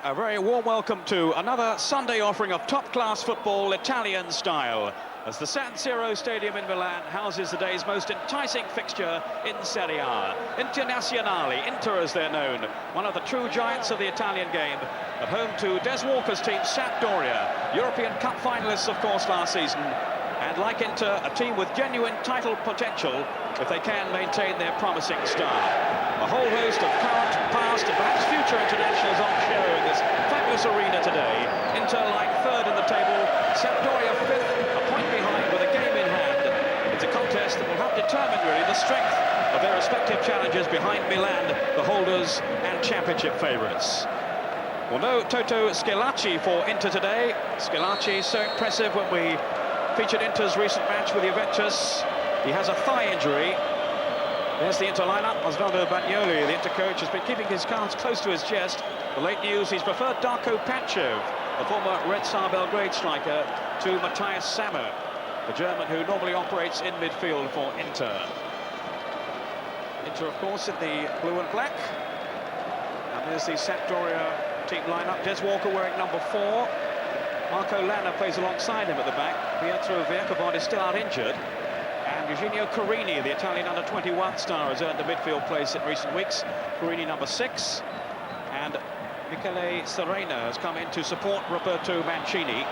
A very warm welcome to another Sunday offering of top-class football, Italian style, as the San Siro Stadium in Milan houses the day's most enticing fixture in Serie A. Internazionali, Inter as they're known, one of the true giants of the Italian game, at home to Des Walker's team Sampdoria, European Cup finalists, of course, last season, and like Inter, a team with genuine title potential if they can maintain their promising start. A whole host of current, past and perhaps future internationals on show in this fabulous arena today. Inter lying third in the table, Sampdoria fifth, a point behind with a game in hand. It's a contest that will have determined really the strength of their respective challenges behind Milan, the holders and championship favourites. Well, no Toto Schillaci for Inter today. Schillaci so impressive when we featured Inter's recent match with Jugović. He has a thigh injury. There's the Inter lineup. Osvaldo Bagnoli, the Inter coach, has been keeping his cards close to his chest. The late news, he's preferred Darko Pančev, the former Red Star Belgrade striker, to Matthias Sammer, the German who normally operates in midfield for Inter. Inter, of course, in the blue and black. And there's the Sampdoria team lineup. Des Walker wearing number 4. Marco Lanna plays alongside him at the back. Pietro Vercovod is still out injured. And Eugenio Corini, the Italian under-21 star, has earned a midfield place in recent weeks. Corini number 6. And Michele Serena has come in to support Roberto Mancini,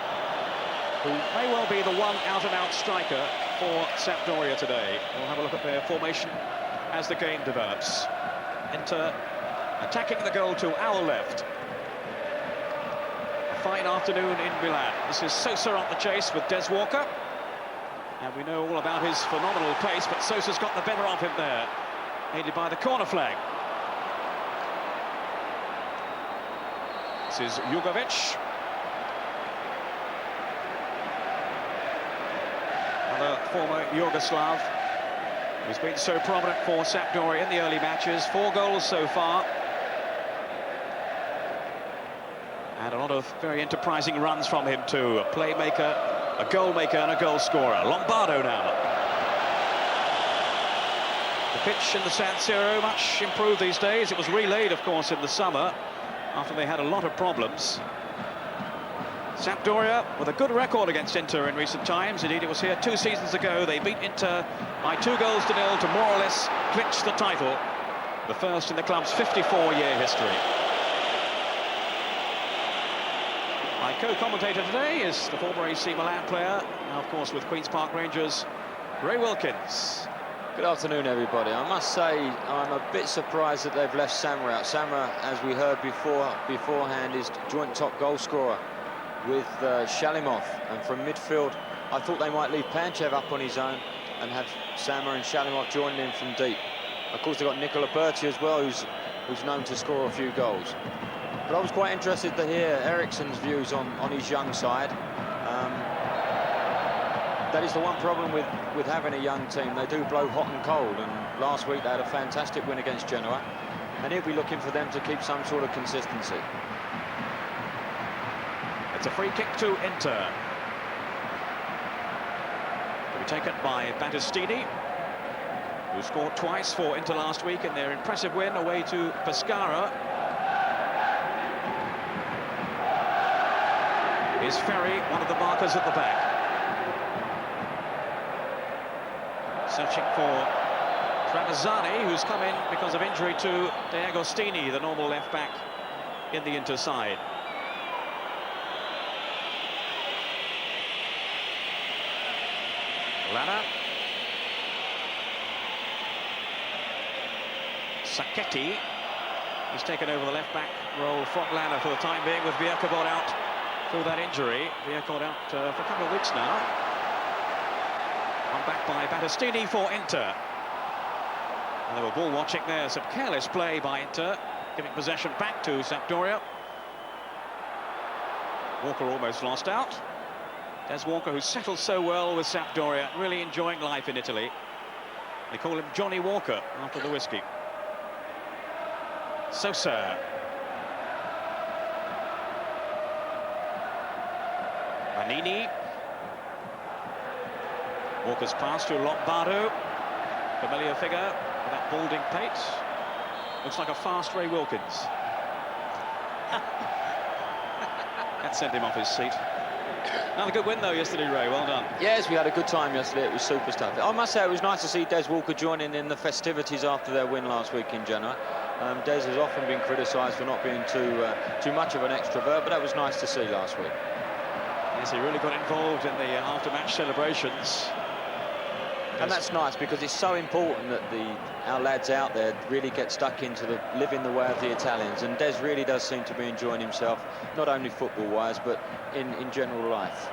who may well be the one out-and-out striker for Sampdoria today. We'll have a look at their formation as the game develops. Inter attacking the goal to our left. A fine afternoon in Milan. This is Sosa on the chase with Des Walker. And we know all about his phenomenal pace, but Sosa's got the better of him there, aided by the corner flag. This is Jugović. Another former Yugoslav who's been so prominent for Sampdoria in the early matches. 4 goals so far. And a lot of very enterprising runs from him too. A playmaker, a goal maker and a goal scorer. Lombardo now. The pitch in the San Siro much improved these days. It was relayed, of course, in the summer after they had a lot of problems. Sampdoria with a good record against Inter in recent times. Indeed, it was here 2 seasons ago. They beat Inter by 2 goals to 0 to more or less clinch the title. The first in the club's 54-year history. My co-commentator today is the former AC Milan player, now of course with Queen's Park Rangers, Ray Wilkins. Good afternoon, everybody. I must say I'm a bit surprised that they've left Sammer out. Sammer, as we heard beforehand, is joint top goal scorer with Shalimov, and from midfield I thought they might leave Pančev up on his own and have Sammer and Shalimov joining in from deep. Of course they've got Nicola Berti as well, who's known to score a few goals. But I was quite interested to hear Eriksson's views on his young side. That is the one problem with having a young team. They do blow hot and cold, and last week they had a fantastic win against Genoa, and he'll be looking for them to keep some sort of consistency. It's a free kick to Inter. To be taken by Battistini, who scored twice for Inter last week in their impressive win away to Pescara. Is Ferri, one of the markers at the back. Searching for Tramezzani, who's come in because of injury to De Agostini, the normal left back in the Inter side. Lanna. Sacchetti. He's taken over the left back role from Lanna for the time being, with Vercovod out through that injury. Vercovod out for a couple of weeks now. One back by Battistini for Inter. And they were ball watching there. Some careless play by Inter, giving possession back to Sampdoria. Walker almost lost out. Des Walker, who settled so well with Sampdoria, really enjoying life in Italy. They call him Johnny Walker after the whiskey. Sosa. Mannini. Walker's pass to Lombardo. Familiar figure with that balding pate. Looks like a fast Ray Wilkins. That sent him off his seat. Another good win, though, yesterday, Ray. Well done. Yes, we had a good time yesterday. It was super stuff. I must say, it was nice to see Des Walker joining in the festivities after their win last week in Genoa. Des has often been criticised for not being too much of an extrovert, but that was nice to see last week. Yes, he really got involved in the after-match celebrations. And that's nice, because it's so important that our lads out there really get stuck into living the way of the Italians. And Des really does seem to be enjoying himself, not only football-wise, but in general life.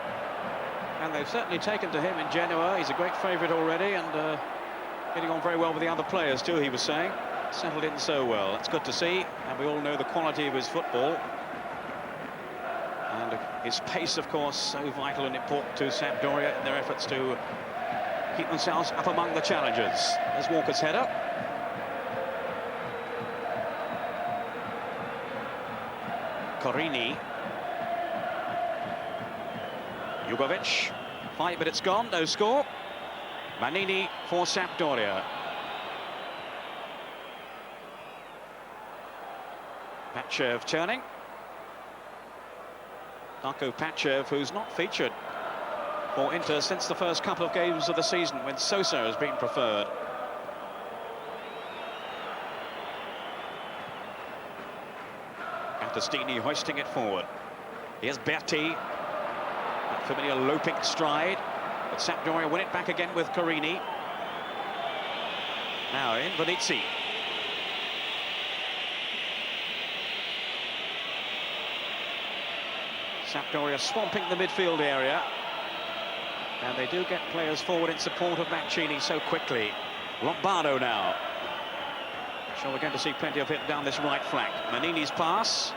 And they've certainly taken to him in Genoa. He's a great favourite already, and getting on very well with the other players too, he was saying. Settled in so well. That's good to see, and we all know the quality of his football. And his pace, of course, so vital and important to Sampdoria in their efforts to keep themselves up among the challengers. There's Walker's header. Corini. Jugović. 5 minutes gone, no score. Mannini for Sampdoria. Pančev turning. Pančev, who's not featured for Inter since the first couple of games of the season, when Sosa has been preferred. Battistini hoisting it forward. Here's Berti. That familiar loping stride. But Sampdoria win it back again with Corini. Now in Venezia. Sampdoria swamping the midfield area. And they do get players forward in support of Mancini so quickly. Lombardo now. So we're going to see plenty of it down this right flank. Mannini's pass.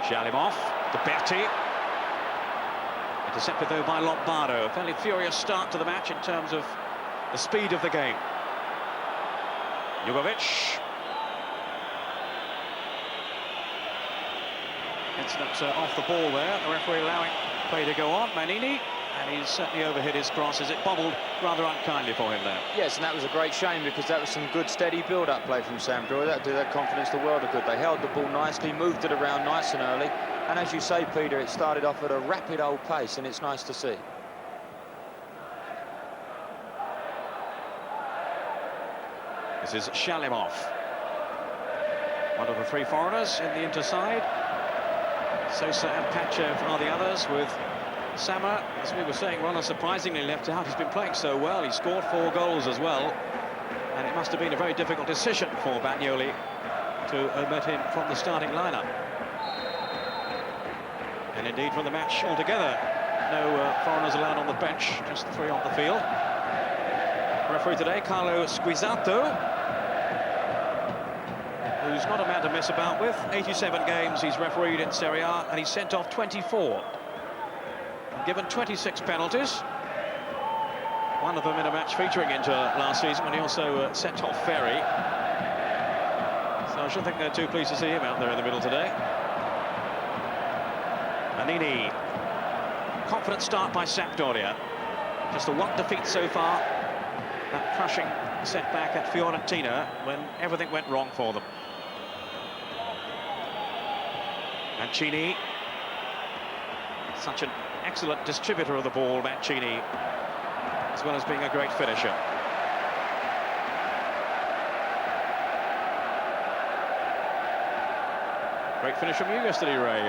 Shalimov to Berti. Intercepted though by Lombardo. A fairly furious start to the match in terms of the speed of the game. Jugović. Incident off the ball there. The referee allowing play to go on. Mannini, and he's certainly overhit his cross as it bobbled rather unkindly for him there. Yes, and that was a great shame, because that was some good steady build-up play from Sampdoria. That did their confidence the world of good. They held the ball nicely, moved it around nice and early, and as you say, Peter, it started off at a rapid old pace, and it's nice to see. This is Shalimov, one of the 3 foreigners in the Inter side. Sosa and Pančev are the others, with Sammer, as we were saying, rather surprisingly left out. He's been playing so well. He scored 4 goals as well, and it must have been a very difficult decision for Bagnoli to omit him from the starting lineup. And indeed from the match altogether, no foreigners allowed on the bench, just the 3 on the field. Referee today, Carlo Squizzato, who's not a man to mess about with. 87 games he's refereed in Serie A, and he's sent off 24. Given 26 penalties. One of them in a match featuring Inter last season, when he also sent off Ferri. So I should think they're too pleased to see him out there in the middle today. Mannini. Confident start by Sampdoria. Just the 1 defeat so far. That crushing setback at Fiorentina when everything went wrong for them. Mancini. Such an excellent distributor of the ball, Mancini, as well as being a great finisher. Great finish from you yesterday, Ray.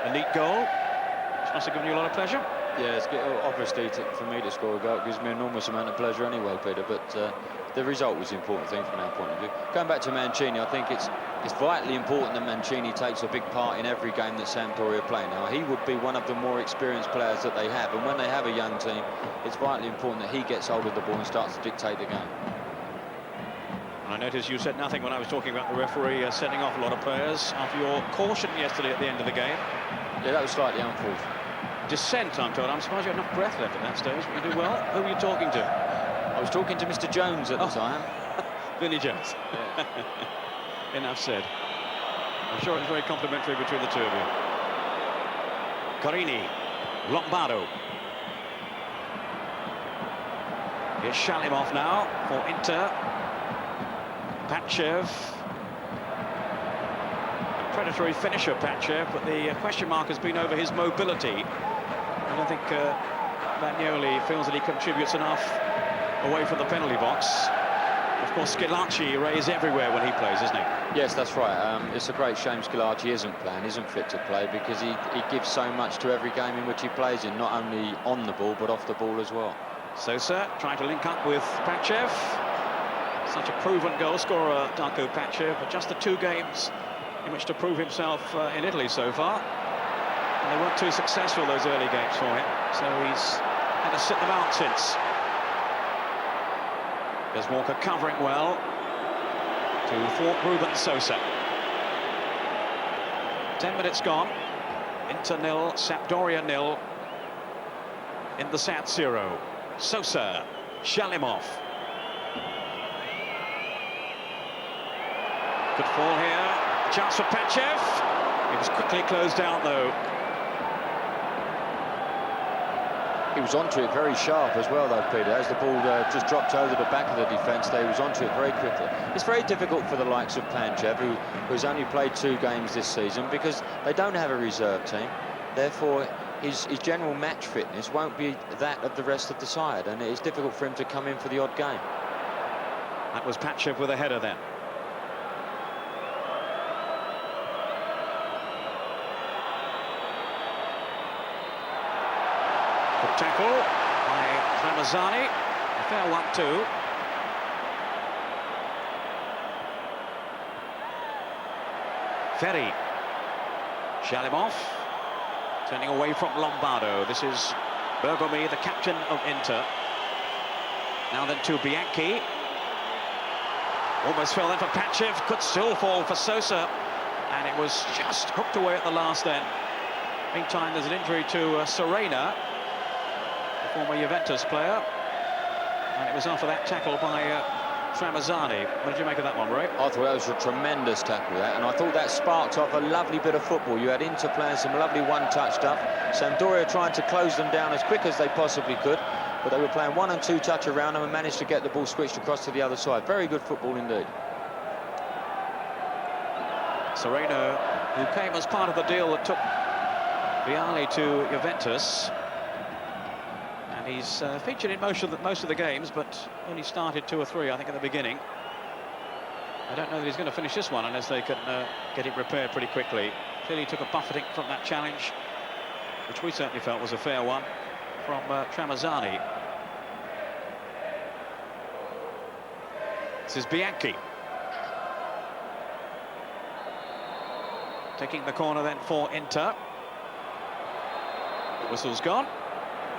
A neat goal, which must have given you a lot of pleasure. Yeah, it's obviously for me to score a goal, it gives me an enormous amount of pleasure anyway, Peter, but the result was the important thing from our point of view. Going back to Mancini, I think it's vitally important that Mancini takes a big part in every game that Sampdoria play now. He would be one of the more experienced players that they have, and when they have a young team, it's vitally important that he gets hold of the ball and starts to dictate the game. I noticed you said nothing when I was talking about the referee sending off a lot of players after your caution yesterday at the end of the game. Yeah, that was slightly unfortunate. Dissent, I'm told. I'm surprised you had enough breath left at that stage. You do well. Who were you talking to? I was talking to Mr. Jones at the time. Vinnie Jones. Yeah. Enough said. I'm sure it was very complimentary between the two of you. Corini. Lombardo. Here's Shalimov now for Inter. Pančev. Predatory finisher, Pančev, but the question mark has been over his mobility. I don't think Bagnoli feels that he contributes enough away from the penalty box. Of course, Schillaci rays everywhere when he plays, isn't he? Yes, that's right. It's a great shame Schillaci isn't playing, isn't fit to play, because he gives so much to every game in which he plays in, not only on the ball, but off the ball as well. Sosa trying to link up with Pančev. Such a proven goal scorer, Darko Pančev, but just the 2 games in which to prove himself in Italy so far. And they weren't too successful, those early games for him, so he's had to sit them out since. There's Walker covering well to thwart Ruben Sosa. 10 minutes gone. Inter 0, Sampdoria 0 in the San Siro. Sosa, Shalimov. Good fall here. Chance for Pančev. It was quickly closed down, though. He was onto it very sharp as well, though, Peter. As the ball just dropped over the back of the defence, he was onto it very quickly. It's very difficult for the likes of Pančev, who's only played 2 games this season, because they don't have a reserve team. Therefore, his general match fitness won't be that of the rest of the side, and it's difficult for him to come in for the odd game. That was Pančev with a header then. Good tackle by Tramezzani. A fair one too. Ferri. Shalimov. Turning away from Lombardo. This is Bergomi, the captain of Inter. Now then to Bianchi. Almost fell in for Pančev. Could still fall for Sosa. And it was just hooked away at the last end. Meantime, there's an injury to Serena, the former Juventus player. And it was after that tackle by Tramezzani. What did you make of that one, Ray? I thought that was a tremendous tackle, that, and I thought that sparked off a lovely bit of football. You had Inter playing some lovely one-touch stuff. Sampdoria trying to close them down as quick as they possibly could, but they were playing 1- and 2-touch around them and managed to get the ball switched across to the other side. Very good football indeed. Serena, who came as part of the deal that took Bianchi to Juventus. And he's featured in most of the games, but only started 2 or 3, I think, at the beginning. I don't know that he's going to finish this one unless they can get it repaired pretty quickly. Clearly took a buffeting from that challenge, which we certainly felt was a fair one, from Tramezzani. This is Bianchi. Taking the corner then for Inter. The whistle's gone.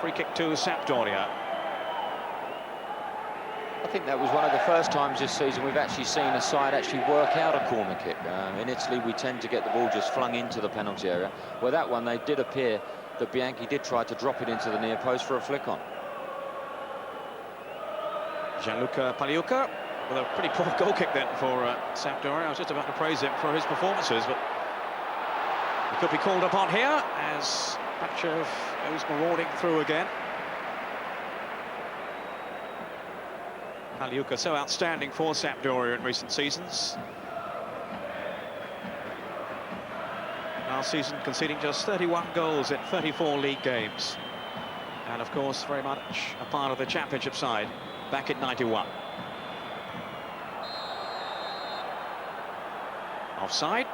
Free kick to Sampdoria. I think that was one of the first times this season we've actually seen a side actually work out a corner kick. In Italy, we tend to get the ball just flung into the penalty area. Well, that one, they did appear that Bianchi did try to drop it into the near post for a flick on. Gianluca Pagliuca with a pretty poor goal kick then for Sampdoria. I was just about to praise him for his performances, but he could be called upon here as Pančev goes marauding through again. Pagliuca so outstanding for Sampdoria in recent seasons. Last season conceding just 31 goals in 34 league games. And of course very much a part of the championship side back in '91. Offside.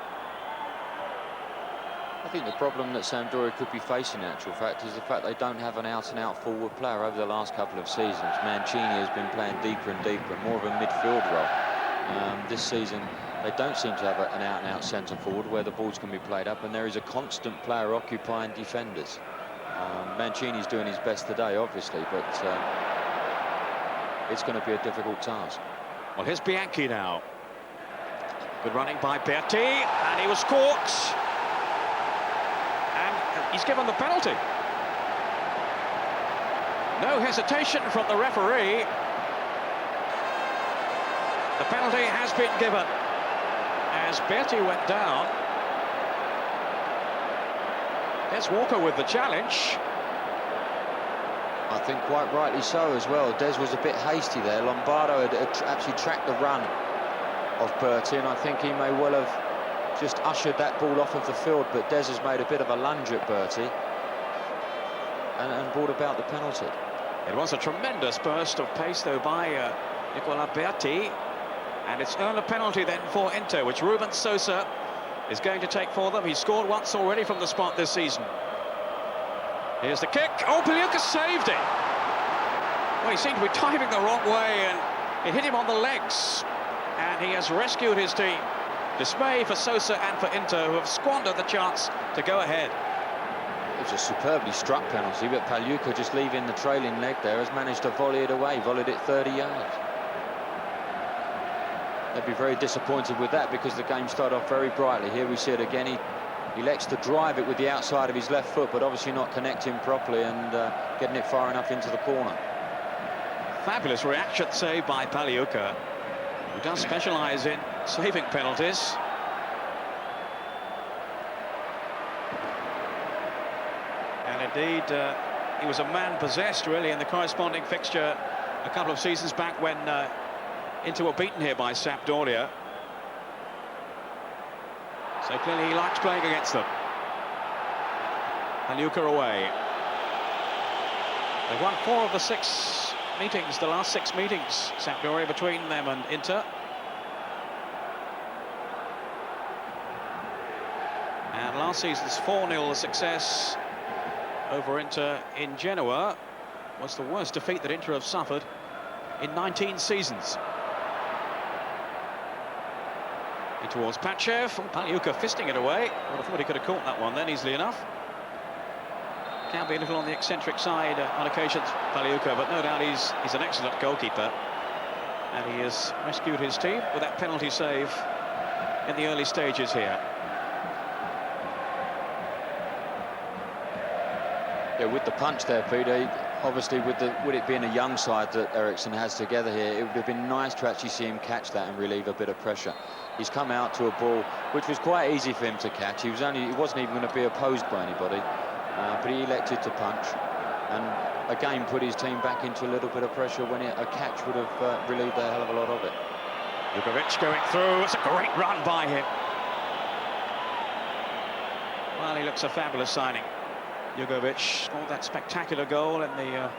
I think the problem that Sampdoria could be facing, in actual fact, is the fact they don't have an out-and-out forward player. Over the last couple of seasons, Mannini has been playing deeper and deeper, more of a midfield role. This season, they don't seem to have an out-and-out centre forward where the balls can be played up, and there is a constant player occupying defenders. Mancini's doing his best today, obviously, but it's going to be a difficult task. Well, here's Bianchi now. Good running by Berti, and he was caught. He's given the penalty. No hesitation from the referee. The penalty has been given as Berti went down. There's Walker with the challenge. I think quite rightly so as well. Des was a bit hasty there. Lombardo had actually tracked the run of Berti, and I think he may well have just ushered that ball off of the field, but Des has made a bit of a lunge at Berti and brought about the penalty. It was a tremendous burst of pace, though, by Berti, and it's earned a penalty then for Inter, which Ruben Sosa is going to take for them. He's scored once already from the spot this season. Here's the kick. Oh, Pagliuca saved it. Well, he seemed to be diving the wrong way, and it hit him on the legs, and he has rescued his team. Dismay for Sosa and for Inter, who have squandered the chance to go ahead. It's a superbly struck penalty, but Pagliuca, just leaving the trailing leg there, has managed to volley it away, volleyed it 30 yards. They'd be very disappointed with that, because the game started off very brightly. Here we see it again. He elects to drive it with the outside of his left foot, but obviously not connecting properly and getting it far enough into the corner. Fabulous reaction save by Pagliuca, who does specialise in saving penalties. And indeed, he was a man possessed, really, in the corresponding fixture a couple of seasons back when Inter were beaten here by Sampdoria. So clearly he likes playing against them. Pagliuca away. They've won 4 of the 6 meetings, the last 6 meetings, Sampdoria, between them and Inter. And last season's 4-0 success over Inter in Genoa was the worst defeat that Inter have suffered in 19 seasons. In towards Pančev, Pagliuca fisting it away. Well, I thought he could have caught that one then easily enough. Can be a little on the eccentric side on occasions, Pagliuca, but no doubt he's an excellent goalkeeper, and he has rescued his team with that penalty save in the early stages here. Yeah, with the punch there, Peter, obviously with it being a young side that Eriksson has together here, it would have been nice to actually see him catch that and relieve a bit of pressure. He's come out to a ball which was quite easy for him to catch. He wasn't even going to be opposed by anybody, but he elected to punch, and again put his team back into a little bit of pressure when a catch would have relieved a hell of a lot of it. Jugović going through. It's a great run by him. Well, he looks a fabulous signing. Jugović scored that spectacular goal in the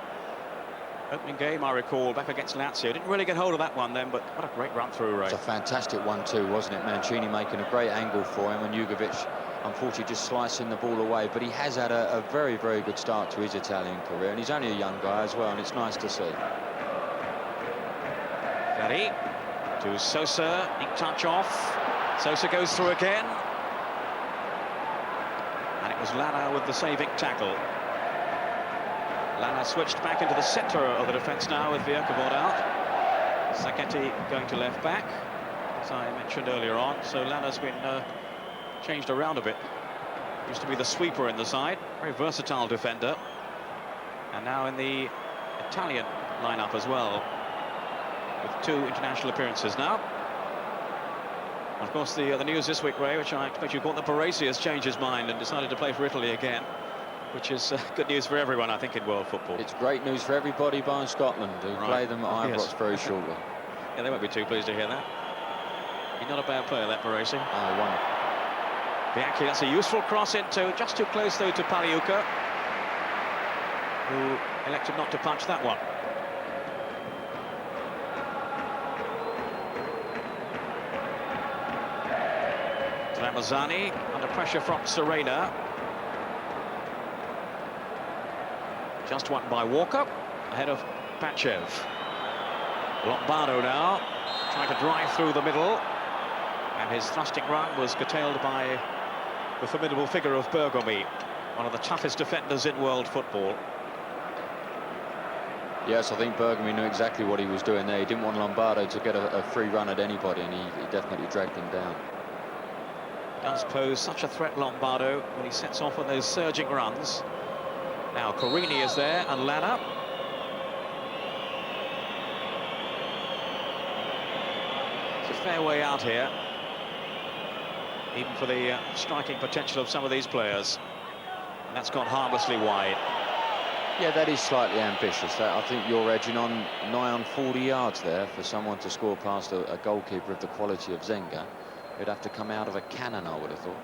opening game, I recall, back against Lazio. Didn't really get hold of that one then, but what a great run through, Ray. It's a fantastic one too, wasn't it? Mancini making a great angle for him, and Jugović unfortunately just slicing the ball away, but he has had a very, very good start to his Italian career, and he's only a young guy as well, and it's nice to see. Ferri to Sosa, neat touch off. Sosa goes through again. And it was Lanna with the saving tackle. Lanna switched back into the centre of the defence now with Bergomi out. Sacchetti going to left back, as I mentioned earlier on. So Lanna's been changed around a bit. Used to be the sweeper in the side, very versatile defender. And now in the Italian lineup as well, with 2 international appearances now. Of course, the news this week, Ray, which I expect you caught, that Baresi has changed his mind and decided to play for Italy again, which is good news for everyone, I think, in world football. It's great news for everybody bar Scotland, who play them at Ibrox very shortly. Yeah, they won't be too pleased to hear that. He's not a bad player, that Baresi. Oh, wonderful. Bianchi, that's a useful cross into, just too close, though, to Pagliuca, who elected not to punch that one. Tramezzani under pressure from Serena. Just won by Walker ahead of Pančev. Lombardo now trying to drive through the middle, and his thrusting run was curtailed by the formidable figure of Bergomi, one of the toughest defenders in world football. Yes, I think Bergomi knew exactly what he was doing there. He didn't want Lombardo to get a free run at anybody, and he definitely dragged him down. Does pose such a threat, Lombardo, when he sets off on those surging runs. Now Corini is there, and Lanna. It's a fair way out here, even for the striking potential of some of these players. And that's gone harmlessly wide. Yeah, that is slightly ambitious. I think you're edging on nigh on 40 yards there for someone to score past a goalkeeper of the quality of Zenga. It'd have to come out of a cannon, I would have thought.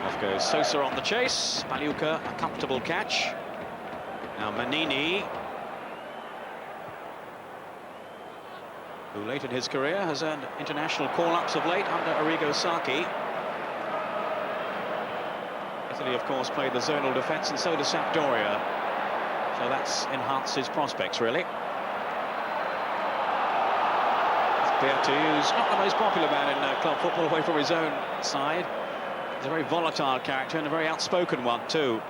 Off goes Sosa on the chase. Pagliuca, a comfortable catch. Now Mannini, who late in his career has earned international call-ups of late under Arrigo Sacchi. Italy, of course, played the zonal defence, and so does Sampdoria. So that's enhanced his prospects, really. Berti, who's not the most popular man in club football, away from his own side. He's a very volatile character and a very outspoken one, too.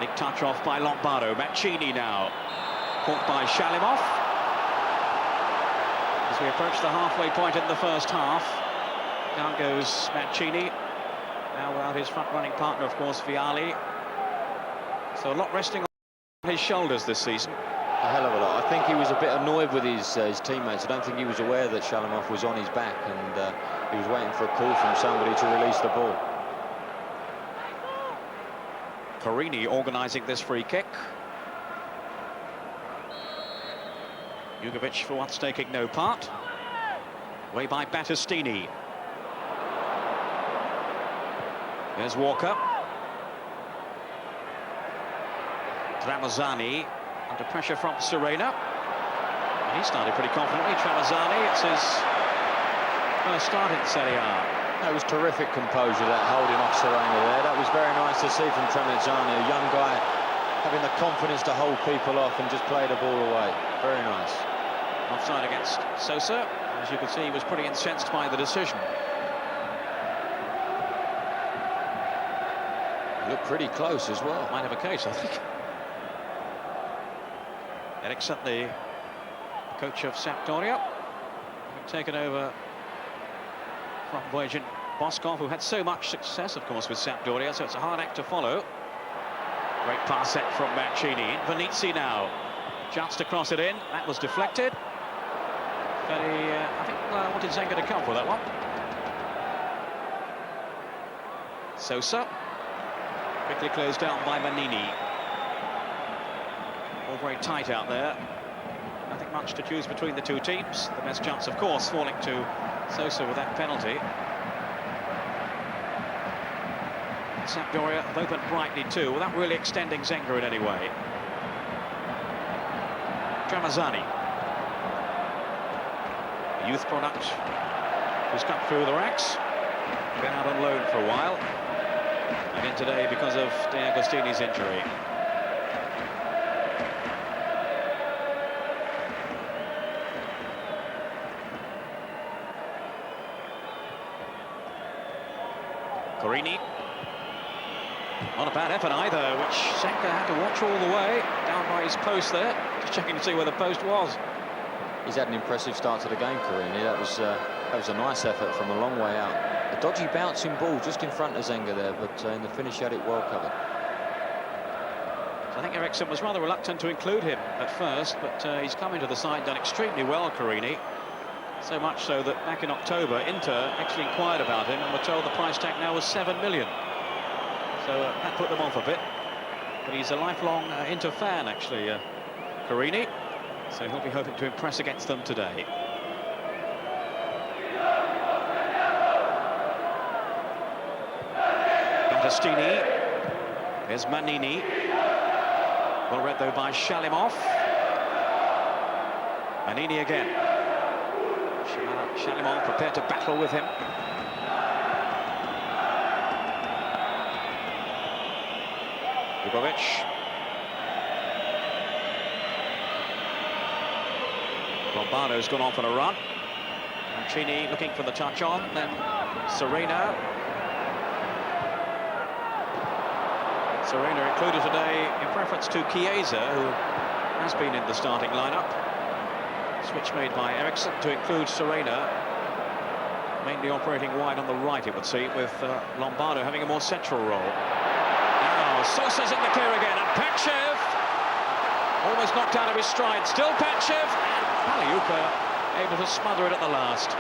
Big touch off by Lombardo. Mancini now. Caught by Shalimov. As we approach the halfway point in the first half, down goes Mancini. Now without his front-running partner, of course, Vialli. So a lot resting on his shoulders this season. A hell of a lot. I think he was a bit annoyed with his teammates. I don't think he was aware that Shalimov was on his back, and he was waiting for a call from somebody to release the ball. Corini organising this free kick. Jugović for once taking no part. Away by Battistini. There's Walker. Tramezzani under pressure from Serena. And he started pretty confidently. Tramezzani, it's his first start in Serie A. That was terrific composure, that holding off Serena there. That was very nice to see from Tramezzani, a young guy having the confidence to hold people off and just play the ball away. Very nice. Offside against Sosa. As you can see, he was pretty incensed by the decision. He looked pretty close as well. Might have a case, I think. Eriksson, the coach of Sampdoria, having taken over from Voyagin Boskov, who had so much success, of course, with Sampdoria, so it's a hard act to follow. Great pass set from Mancini. Venezia now. Chance to cross it in. That was deflected. Ferri, I think, wanted Zenga to come for that one. Sosa. Quickly closed down by Mannini. All very tight out there. Nothing much to choose between the two teams. The best chance, of course, falling to Sosa with that penalty. Sampdoria have opened brightly too, without really extending Zenga in any way. Tramezzani, a youth product who's come through the ranks, been out on loan for a while, and in today because of D'Agostini's injury. Corini. Not a bad effort either, which Zenga had to watch all the way, down by his post there, just checking to see where the post was. He's had an impressive start to the game, Corini. That was a nice effort from a long way out. A dodgy bouncing ball just in front of Zenga there, but in the finish he had it well covered. So I think Eriksson was rather reluctant to include him at first, but he's come into the side, done extremely well, Corini. So much so that back in October, Inter actually inquired about him and were told the price tag now was 7 million. So that put them off a bit. But he's a lifelong Inter fan, actually, Corini. So he'll be hoping to impress against them today. Battistini. There's Mannini. Well read, though, by Shalimov. Mannini again. Shalimov prepared to battle with him. Jugović. Lombardo's gone off on a run. Mancini looking for the touch on, then Serena. Serena included today in preference to Chiesa, who has been in the starting lineup. Switch made by Eriksson to include Serena, mainly operating wide on the right, it would seem, with Lombardo having a more central role. Now Sosa's in the clear again, and Pančev almost knocked out of his stride. Still Pančev, and Pagliuca able to smother it at the last.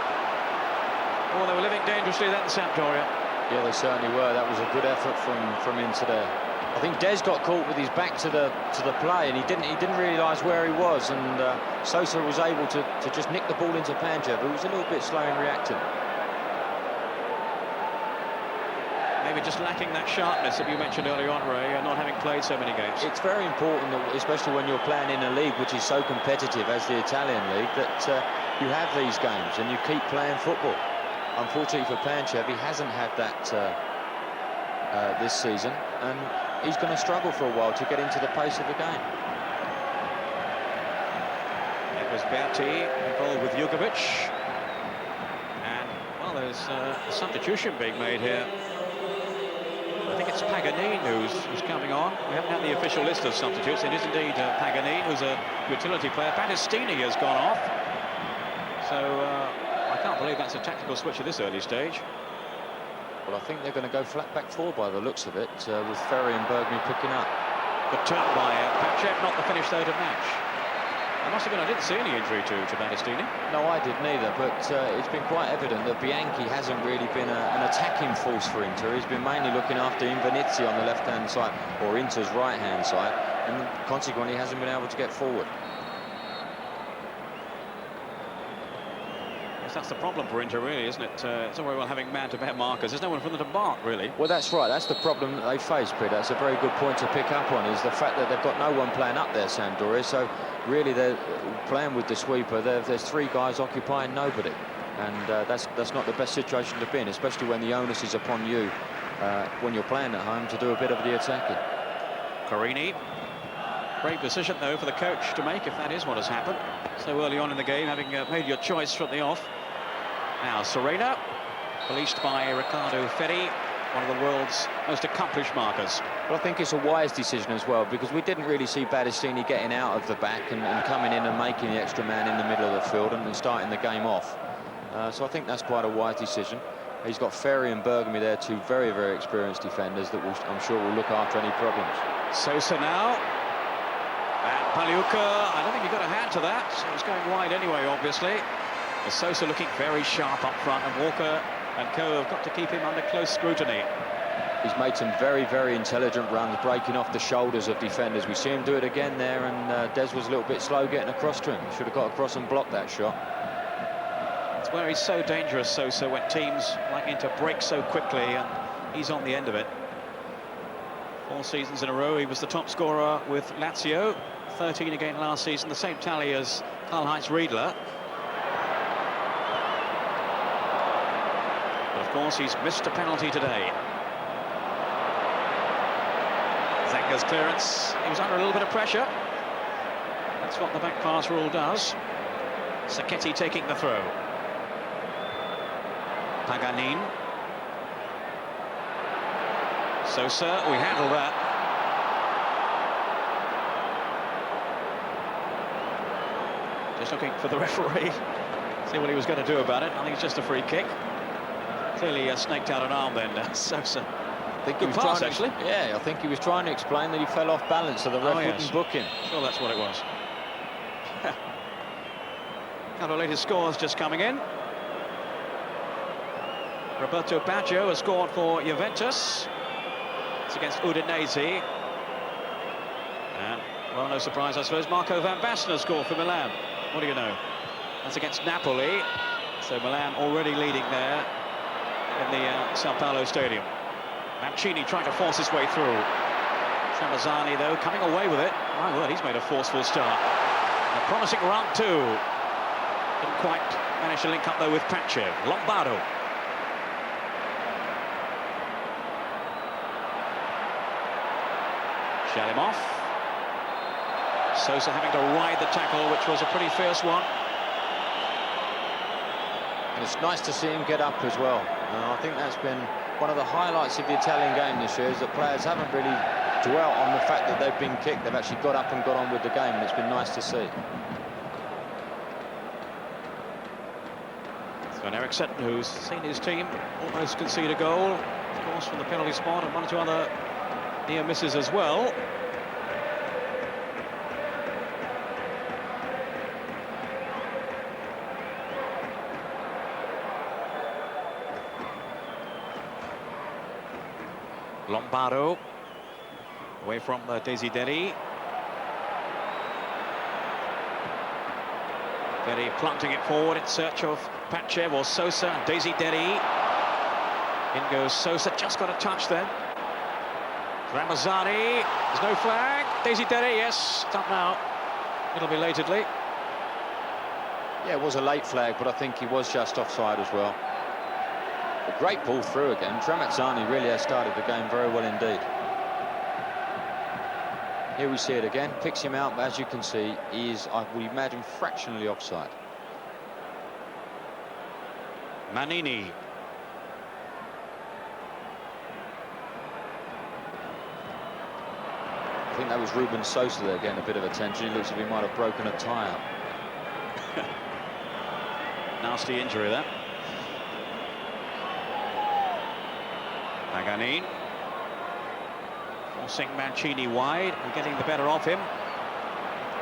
Oh, they were living dangerously then, Sampdoria. Yeah, they certainly were. That was a good effort from Inter there. I think Des got caught with his back to the play, and he didn't realise where he was, and Sosa was able to just nick the ball into Pančev, who was a little bit slow in reacting. Maybe just lacking that sharpness that you mentioned earlier on, Ray, not having played so many games. It's very important, that, especially when you're playing in a league which is so competitive as the Italian league, that you have these games and you keep playing football. Unfortunately for Pančev, he hasn't had that this season, and he's going to struggle for a while to get into the pace of the game. It was Berti involved with Jugović, and well, there's a substitution being made here. I think it's Paganin who's coming on. We haven't had the official list of substitutes. It is indeed Paganin, who's a utility player. Battistini has gone off, so I can't believe that's a tactical switch at this early stage. Well, I think they're going to go flat back four by the looks of it, with Ferri and Bergomi picking up. Good turn by Pančev, not the finish third of match. I must admit, I didn't see any injury to Battistini. No, I didn't either, but it's been quite evident that Bianchi hasn't really been an attacking force for Inter. He's been mainly looking after Invernizzi on the left-hand side, or Inter's right-hand side, and consequently hasn't been able to get forward. That's the problem for Inter, really, isn't it? It's all very well having man-to-man markers. There's no one for them to mark, really. Well, that's right. That's the problem that they face, Peter. That's a very good point to pick up on, is the fact that they've got no one playing up there, Sampdoria. So, really, they're playing with the sweeper. There's three guys occupying nobody. And that's not the best situation to be in, especially when the onus is upon you, when you're playing at home, to do a bit of the attacking. Corini. Great decision, though, for the coach to make, if that is what has happened. So early on in the game, having made your choice from the off. Now, Serena, policed by Riccardo Ferri, one of the world's most accomplished markers. But I think it's a wise decision as well, because we didn't really see Battistini getting out of the back and coming in and making the extra man in the middle of the field and starting the game off. So I think that's quite a wise decision. He's got Ferri and Bergomi there, two very, very experienced defenders that I'm sure will look after any problems. Sosa now. And Pagliuca, I don't think he got a hand to that. It was going wide anyway, obviously. Sosa looking very sharp up front, and Walker and co have got to keep him under close scrutiny. He's made some very, very intelligent runs, breaking off the shoulders of defenders. We see him do it again there, and Des was a little bit slow getting across to him. Should have got across and blocked that shot. It's where he's so dangerous, Sosa, when teams like Inter break so quickly, and he's on the end of it. 4 seasons in a row, he was the top scorer with Lazio, 13 again last season, the same tally as Karl-Heinz Riedler. But of course, he's missed a penalty today. Zenga's clearance, he was under a little bit of pressure. That's what the back pass rule does. Sacchetti taking the throw. Paganin. Sosa, we handle that. Just looking for the referee, see what he was going to do about it. I think it's just a free kick. Clearly snaked out an arm then, Sosa. I think he was pass, trying actually. Yeah, I think he was trying to explain that he fell off balance, so the ref wouldn't book him. Sure, that's what it was. Couple of latest scores just coming in. Roberto Baggio has scored for Juventus. It's against Udinese. And, well, no surprise, I suppose, Marco van Basten has scored for Milan. What do you know? That's against Napoli. So Milan already leading there in the Sao Paulo Stadium. Mancini trying to force his way through. Tramezzani, though, coming away with it. My word, he's made a forceful start. A promising run, too. Didn't quite manage to link up, though, with Pančev. Lombardo. Shalimov. Sosa having to ride the tackle, which was a pretty fierce one. And it's nice to see him get up as well. I think that's been one of the highlights of the Italian game this year, is that players haven't really dwelt on the fact that they've been kicked. They've actually got up and got on with the game, and it's been nice to see. Sven-Göran, who's seen his team almost concede a goal, of course, from the penalty spot, and 1 or 2 other near misses as well. Lombardo away from Desideri. Ferri planting it forward in search of Pančev or Sosa. Desideri. In goes Sosa, just got a touch then. Tramezzani, there's no flag. Desideri, yes, it's up now. It'll be belatedly. Yeah, it was a late flag, but I think he was just offside as well. A great ball through again. Tramezzani really has started the game very well indeed. Here we see it again, picks him out, but as you can see, he is, I would imagine, fractionally offside. Mannini. I think that was Ruben Sosa there getting a bit of attention. He looks as if he might have broken a tyre. Nasty injury there. Paganin. Forcing Mancini wide and getting the better of him.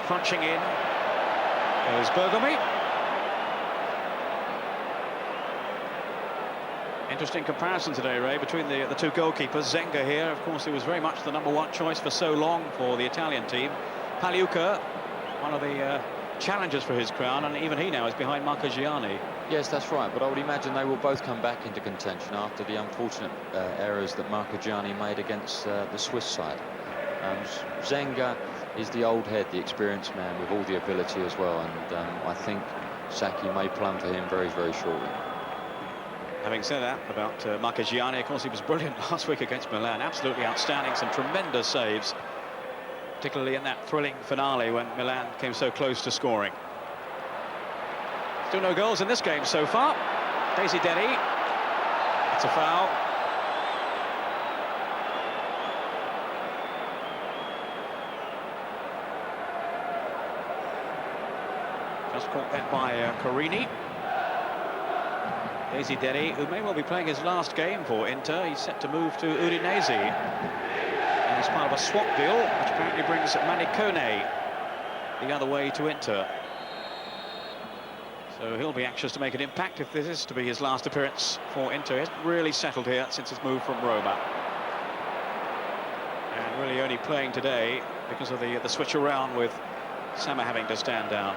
Crunching in. There's Bergomi. Interesting comparison today, Ray, between the two goalkeepers. Zenga here, of course, he was very much the #1 choice for so long for the Italian team. Pagliuca, one of the challengers for his crown, and even he now is behind Marchigiani. Yes, that's right, but I would imagine they will both come back into contention after the unfortunate errors that Marchigiani made against the Swiss side. Zenga is the old head, the experienced man with all the ability as well, and I think Sacchi may plumb for him very, very shortly. Having said that about Marchigiani, of course, he was brilliant last week against Milan. Absolutely outstanding, some tremendous saves, particularly in that thrilling finale when Milan came so close to scoring. Still no goals in this game so far. Desideri. It's a foul. Just caught that by Corini. Desideri, who may well be playing his last game for Inter. He's set to move to Udinese. And he's part of a swap deal, which apparently brings Manicone the other way to Inter. So he'll be anxious to make an impact if this is to be his last appearance for Inter. He hasn't really settled here since his move from Roma. And really only playing today because of the switch around with Sammer having to stand down.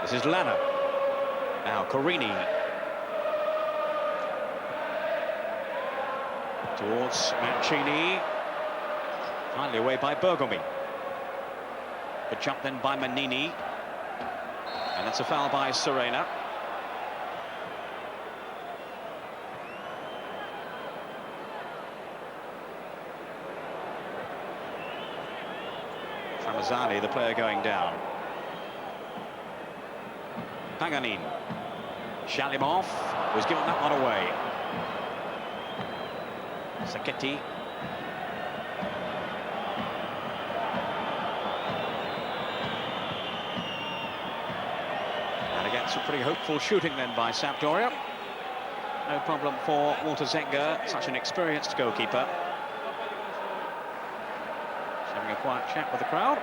This is Lanna. Now Corini. Towards Mancini. Finally away by Bergomi. Good jump then by Mannini. And it's a foul by Serena. Tramezzani, the player going down. Paganin. Shalimov was given that one away. Sacchetti. And again, some pretty hopeful shooting then by Sampdoria. No problem for Walter Zenga, such an experienced goalkeeper. He's having a quiet chat with the crowd.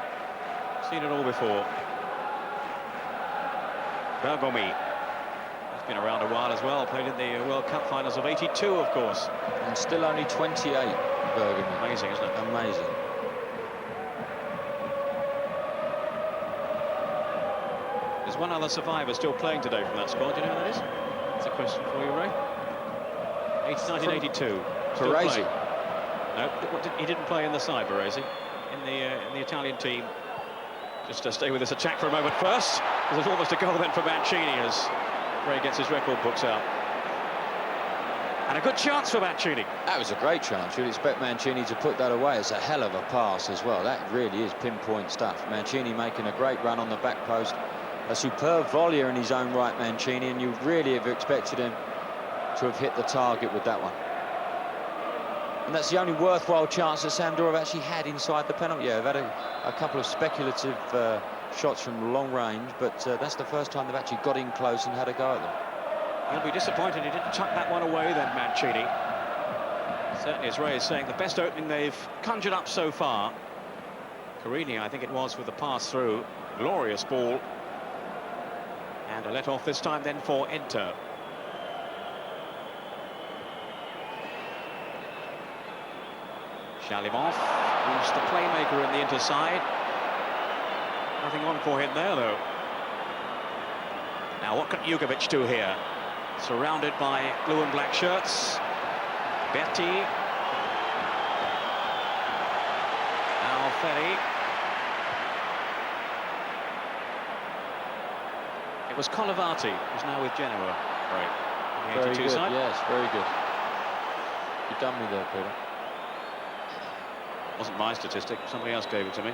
Seen it all before. Bergomi. He's been around a while as well, played in the World Cup finals of '82, of course. And still only 28, Bergomi. Amazing, isn't it? Amazing. There's one other survivor still playing today from that squad. Do you know who that is? That's a question for you, Ray. 1982. Ferri. No, he didn't play in the side, Ferri. In the Italian team. Just stay with this attack for a moment first. There's almost a goal then for Mancini as Ray gets his record books out. And a good chance for Mancini. That was a great chance. You'd expect Mancini to put that away. It's a hell of a pass as well. That really is pinpoint stuff. Mancini making a great run on the back post. A superb volleyer in his own right, Mancini, and you really have expected him to have hit the target with that one. And that's the only worthwhile chance that Sampdoria have actually had inside the penalty area. They've had a couple of speculative shots from long range, but that's the first time they've actually got in close and had a go at them. He'll be disappointed he didn't tuck that one away then, Mancini. Certainly, as Ray is saying, the best opening they've conjured up so far. Corini, I think it was, with the pass through. Glorious ball. And a let off this time then for Inter. Shalimov, who's the playmaker in the Inter side. Nothing on for him there, though. Now, what can Jugović do here? Surrounded by blue and black shirts. Berti. Now Ferri. It was Colivati, who's now with Genoa. Right. Very good, side. yes, very good. You done me there, Peter. Wasn't my statistic, somebody else gave it to me.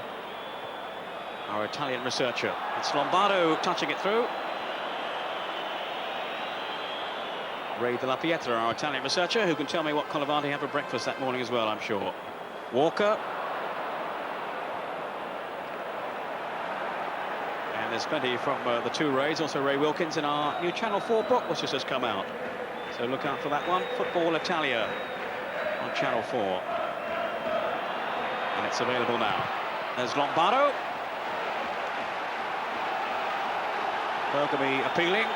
Our Italian researcher. It's Lombardo touching it through. Ray de la Pietra, our Italian researcher, who can tell me what Colivati had for breakfast that morning as well, I'm sure. Walker. And there's plenty from the two Rays, also Ray Wilkins in our new Channel 4 book, which has just come out. So look out for that one, Football Italia on Channel 4. And it's available now. There's Lombardo. Bergomi appealing.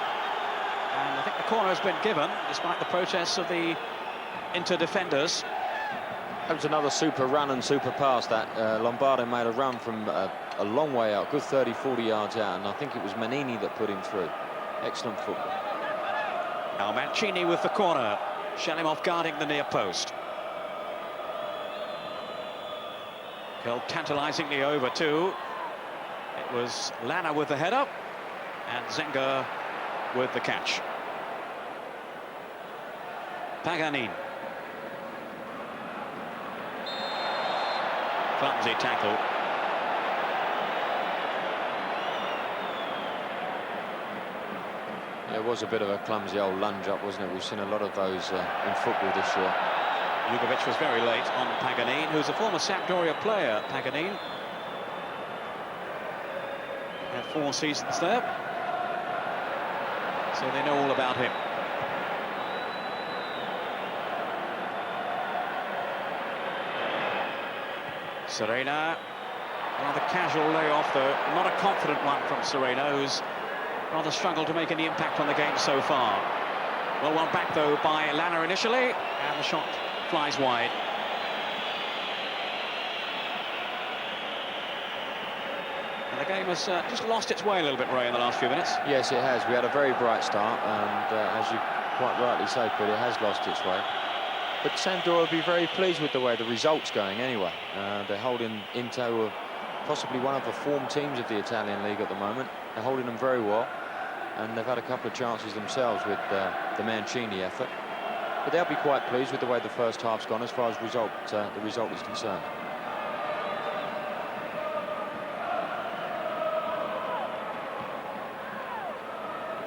And I think the corner has been given, despite the protests of the Inter defenders. That was another super run and super pass that Lombardo made a run from a long way out, good 30-40 yards out, and I think it was Mannini that put him through. Excellent football. Now Mancini with the corner. Shalimov guarding the near post. Held tantalizingly over too. It was Lanna with the header and Zenga with the catch. Paganin. Clumsy tackle. Yeah, it was a bit of a clumsy old lunge up, wasn't it? We've seen a lot of those in football this year. Jugović was very late on Paganin, who's a former Sampdoria player. Paganin had 4 seasons there, so they know all about him. Serena, rather casual layoff, though not a confident one from Serena, who's rather struggled to make any impact on the game so far. Well, one back though by Lanna initially, and the shot flies wide. And the game has just lost its way a little bit, Ray, in the last few minutes. Yes, it has. We had a very bright start, and as you quite rightly say, but it has lost its way. But Sampdoria will be very pleased with the way the result's going anyway. They're holding Inter, who are possibly one of the form teams of the Italian league at the moment. They're holding them very well, and they've had a couple of chances themselves with the Mancini effort. But they'll be quite pleased with the way the first half's gone as far as the result is concerned.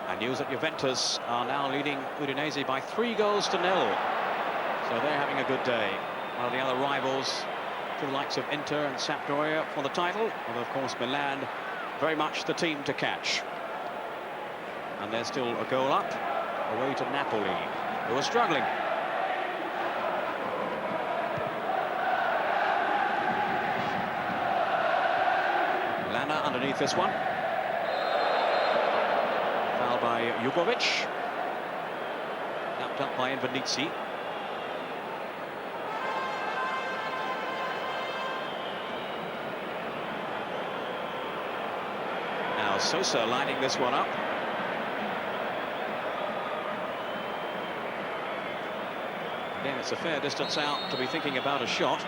And news that Juventus are now leading Udinese by 3-0. So they're having a good day. One of the other rivals to the likes of Inter and Sampdoria for the title. And of course Milan, very much the team to catch. And there's still a goal up, away to Napoli, who are struggling. Lanna underneath this one. Foul by Jugović. Lapped up by Invernizzi. Now Sosa lining this one up. Again, it's a fair distance out to be thinking about a shot.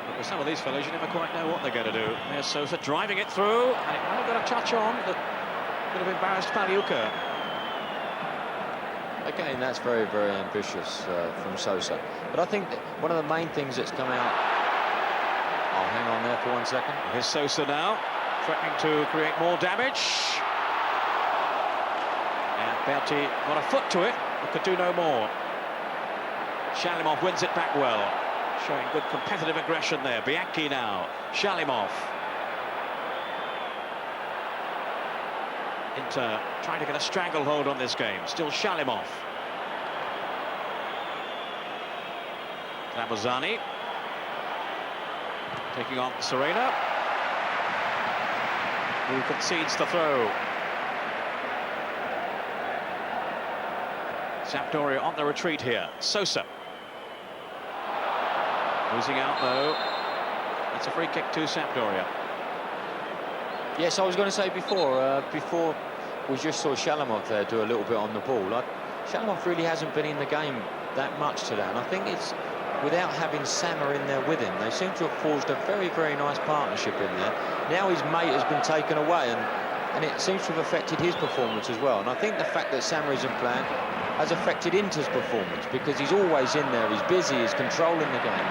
But with some of these fellows, you never quite know what they're going to do. There's Sosa driving it through, and it might have got a touch on that could have embarrassed Pagliuca. Again, that's very, very ambitious from Sosa. But I think that one of the main things that's come out... I'll hang on there for 1 second. Here's Sosa now, threatening to create more damage. And Berti got a foot to it, but could do no more. Shalimov wins it back well, showing good competitive aggression there. Bianchi now, Shalimov. Inter trying to get a stranglehold on this game. Still Shalimov. Tramezzani taking on Serena, who concedes the throw. Sampdoria on the retreat here. Sosa. Losing out though. It's a free kick to Sampdoria. Yes, I was going to say before we just saw Shalimov there do a little bit on the ball. Shalimov really hasn't been in the game that much today, and I think it's without having Sammer in there with him. They seem to have forged a very, very nice partnership in there. Now his mate has been taken away, and it seems to have affected his performance as well. And I think the fact that Sammer isn't playing has affected Inter's performance, because he's always in there, he's busy, he's controlling the game.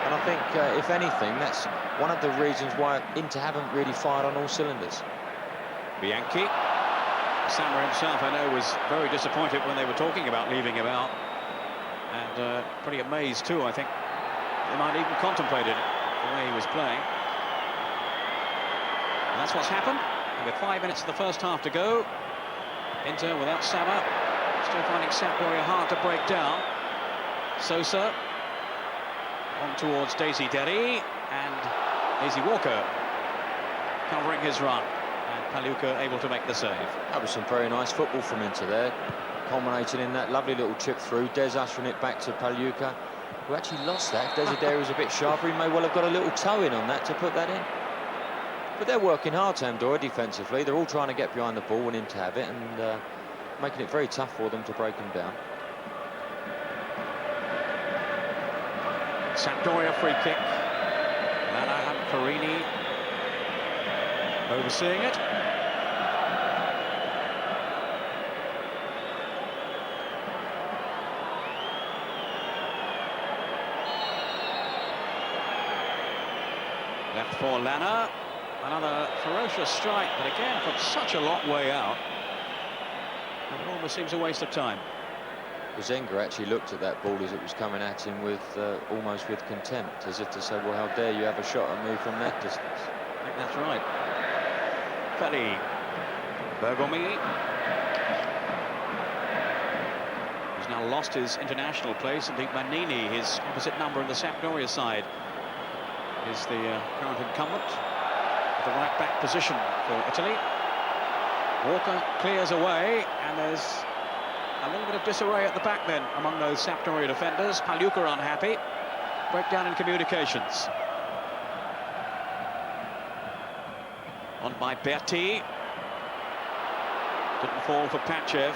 And I think, if anything, that's one of the reasons why Inter haven't really fired on all cylinders. Bianchi. Sammer himself, I know, was very disappointed when they were talking about leaving him out. And pretty amazed too, I think. They might even contemplated it, the way he was playing. And that's what's happened. And with 5 minutes of the first half to go, Inter without Sammer, still finding Sampdoria hard to break down. Sosa on towards Desideri, and Daisy Walker covering his run, and Pagliuca able to make the save. That was some very nice football from Inter there, culminating in that lovely little chip through. Des ushering it back to Pagliuca, who actually lost that. Desideri was a bit sharper. He may well have got a little toe in on that to put that in. But they're working hard, Sampdoria, defensively. They're all trying to get behind the ball and Inter have it, and making it very tough for them to break them down. Sampdoria free kick. Lanna and Corini overseeing it. Left for Lanna. Another ferocious strike, but again from such a long way out. And it almost seems a waste of time. Zenga actually looked at that ball as it was coming at him with almost with contempt, as if to say, well, how dare you have a shot at me from that distance. I think that's right. Ferri. Bergomi. He's now lost his international place. Indeed, Mannini, his opposite number in the Sampdoria side, is the current incumbent. The right back position for Italy. Walker clears away, and there's a little bit of disarray at the back then among those Sampdoria defenders. Pagliuca unhappy. Breakdown in communications. On by Berti. Didn't fall for Pančev.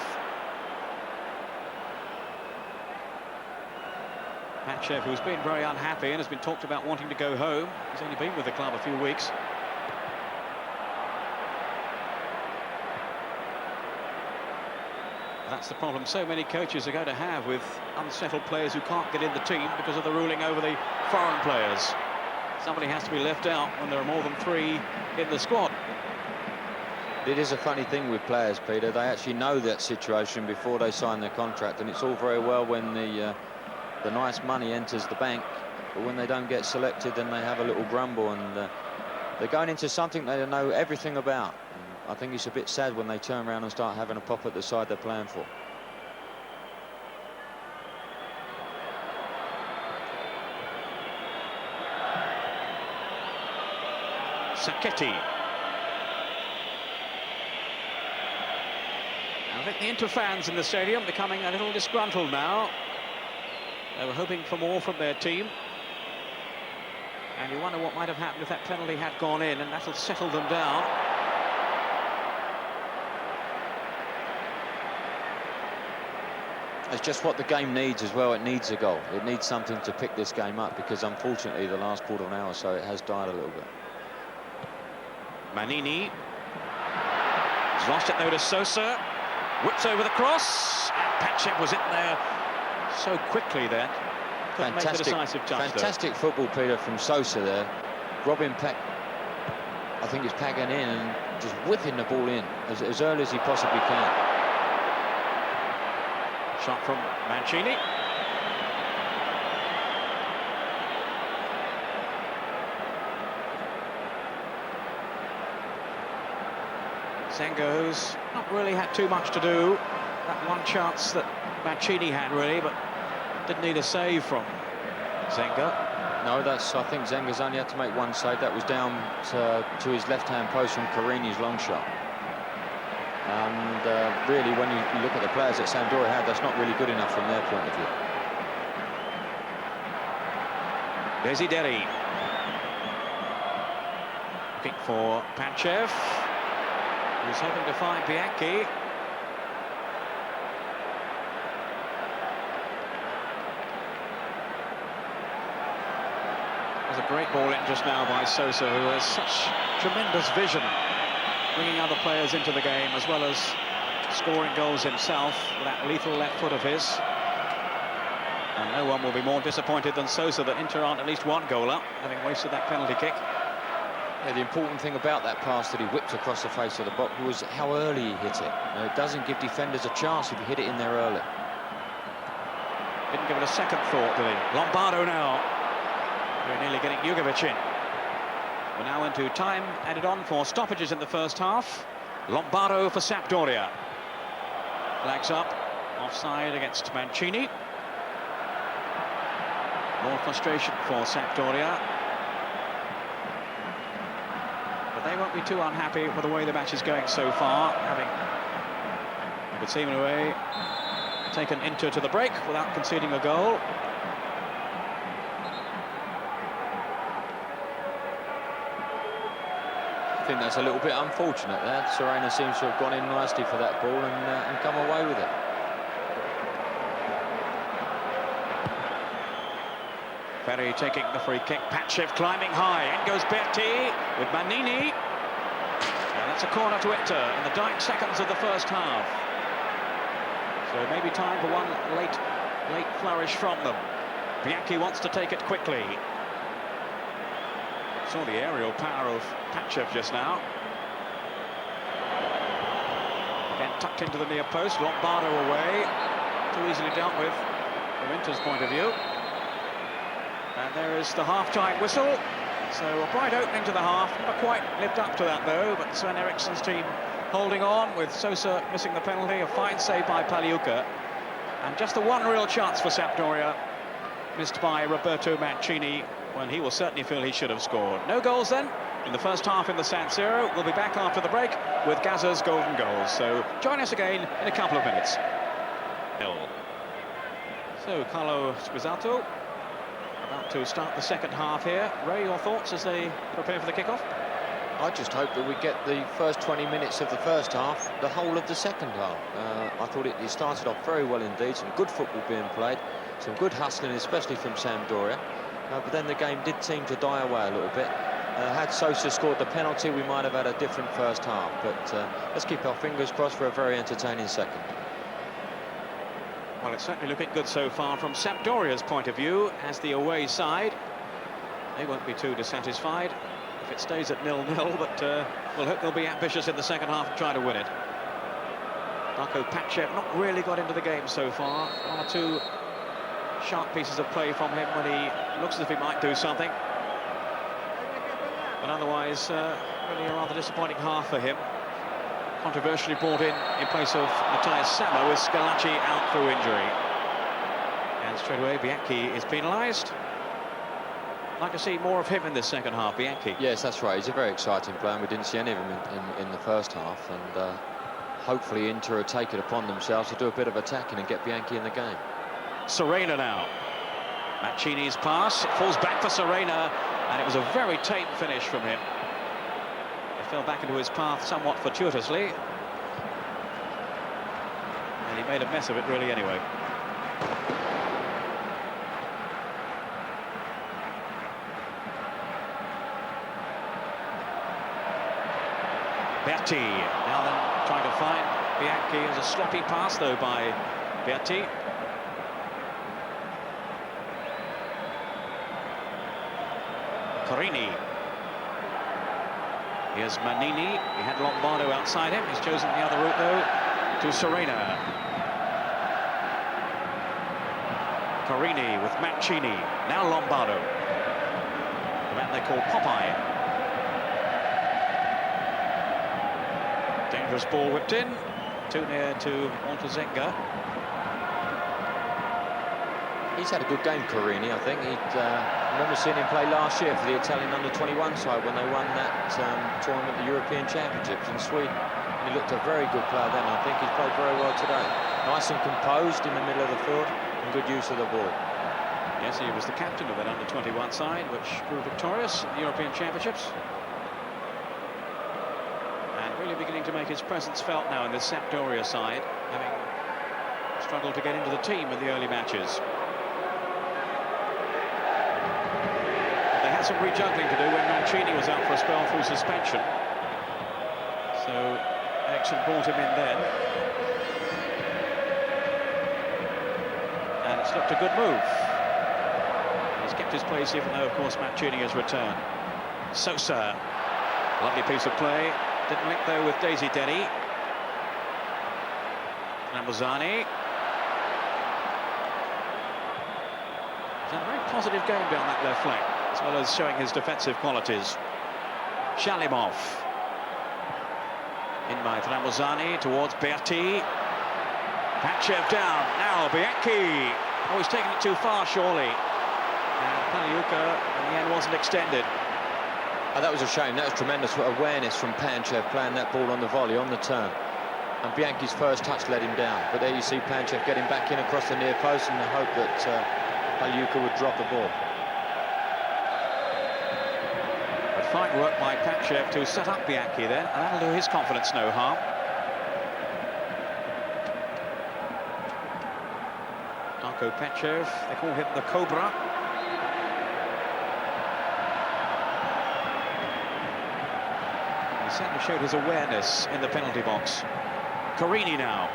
Pančev, who's been very unhappy and has been talked about wanting to go home. He's only been with the club a few weeks. That's the problem so many coaches are going to have with unsettled players who can't get in the team because of the ruling over the foreign players. Somebody has to be left out when there are more than 3 in the squad. It is a funny thing with players, Peter. They actually know that situation before they sign their contract, and it's all very well when the nice money enters the bank, but when they don't get selected, then they have a little grumble, and they're going into something they know everything about. I think it's a bit sad when they turn around and start having a pop at the side they're playing for. Sacchetti. I think the Inter fans in the stadium becoming a little disgruntled now. They were hoping for more from their team. And you wonder what might have happened if that penalty had gone in, and that'll settle them down. It's just what the game needs as well. It needs a goal. It needs something to pick this game up, because unfortunately the last quarter of an hour or so it has died a little bit. Mannini. He's lost it though to Sosa. Whips over the cross. And Pančev was in there so quickly then. Couldn't make the decisive touch, fantastic football, Peter, from Sosa there. Robbing I think it's Paganin, and just whipping the ball in as early as he possibly can. Shot from Mancini. Zenga's not really had too much to do. That one chance that Mancini had, really, but didn't need a save from Zenga. No, I think Zenga's only had to make one save. That was down to his left-hand post from Corini's long shot. And really, when you look at the players that Sampdoria had, that's not really good enough from their point of view. Desideri. Looking for Pančev. He's hoping to find Bianchi. There's a great ball in just now by Sosa, who has such tremendous vision, bringing other players into the game as well as scoring goals himself with that lethal left foot of his. And no one will be more disappointed than Sosa that Inter aren't at least one goal up, having wasted that penalty kick. Yeah, the important thing about that pass that he whipped across the face of the box was how early he hit it. It doesn't give defenders a chance if you hit it in there early. Didn't give it a second thought, did he? Lombardo now. We're nearly getting Jugović in. We're now into time added on for stoppages in the first half. Lombardo for Sampdoria. Flags up. Offside against Mannini. More frustration for Sampdoria. But they won't be too unhappy with the way the match is going so far, having, you could see in a way, taken Inter to the break without conceding a goal. I think that's a little bit unfortunate there. Serena seems to have gone in nicely for that ball and come away with it. Ferri taking the free kick. Pančev climbing high. In goes Berti with Mannini. And that's a corner to Inter in the dying seconds of the first half. So maybe time for one late flourish from them. Bianchi wants to take it quickly. Saw the aerial power of Pančev just now. Again tucked into the near post. Lombardo away. Too easily dealt with from Inter's point of view. And there is the half-time whistle. So a bright opening to the half. Never quite lived up to that though, but Sven Eriksen's team holding on with Sosa missing the penalty. A fine save by Pagliuca. And just the one real chance for Sampdoria, missed by Roberto Mancini, when he will certainly feel he should have scored. No goals then in the first half in the San Siro. We'll be back after the break with Gazza's golden goals. So join us again in a couple of minutes. So Carlo Squizzato about to start the second half here. Ray, your thoughts as they prepare for the kickoff? I just hope that we get the first 20 minutes of the first half, the whole of the second half. I thought it started off very well indeed. Some good football being played, some good hustling, especially from Sampdoria. But then the game did seem to die away a little bit. Had Sosa scored the penalty, we might have had a different first half. But let's keep our fingers crossed for a very entertaining second. Well, it's certainly looking good so far from Sampdoria's point of view as the away side. They won't be too dissatisfied if it stays at 0-0, but we'll hope they'll be ambitious in the second half and try to win it. Darko Pančev not really got into the game so far. One or two sharp pieces of play from him when he looks as if he might do something. But otherwise, really a rather disappointing half for him. Controversially brought in place of Matthias Sammer with Schillaci out through injury. And straight away, Bianchi is penalised. I'd like to see more of him in this second half, Bianchi. Yes, that's right. He's a very exciting player, and we didn't see any of him in the first half. And hopefully Inter will take it upon themselves to do a bit of attacking and get Bianchi in the game. Serena now. Mancini's pass falls back for Serena, and it was a very tame finish from him. It fell back into his path somewhat fortuitously, and he made a mess of it really anyway. Berti now then trying to find Bianchi. As a sloppy pass though by Berti. Corini. Here's Mannini. He had Lombardo outside him. He's chosen the other route though to Serena. Corini with Mancini. Now Lombardo. The man they call Popeye. Dangerous ball whipped in. Too near to Zenga. He's had a good game, Corini, I think. I remember seeing him play last year for the Italian under-21 side when they won that tournament, the European Championships in Sweden. And he looked a very good player then. I think he's played very well today. Nice and composed in the middle of the field and good use of the ball. Yes, he was the captain of that under-21 side, which grew victorious in the European Championships. And really beginning to make his presence felt now in this Sampdoria side, having struggled to get into the team in the early matches. They had some rejuggling to do when Mannini was out for a spell through suspension. So Eriksson brought him in then. And it's looked a good move. He's kept his place even though, of course, Mannini has returned. Sosa, lovely piece of play. Didn't link though with Desideri. Tramezzani. He's had a very positive game down that left flank, as well as showing his defensive qualities. Shalimov. In by Tramezzani towards Berti. Pančev down. Now Bianchi. Oh, he's taken it too far, surely. And Pagliuca, in the end, wasn't extended. Oh, that was a shame. That was tremendous awareness from Pančev playing that ball on the volley, on the turn. And Bianchi's first touch let him down. But there you see Pančev getting back in across the near post in the hope that Pagliuca would drop the ball. But fine work by Pančev to set up Bianchi then, and that'll do his confidence no harm. Pančev, they call him the Cobra. He certainly showed his awareness in the penalty box. Corini now.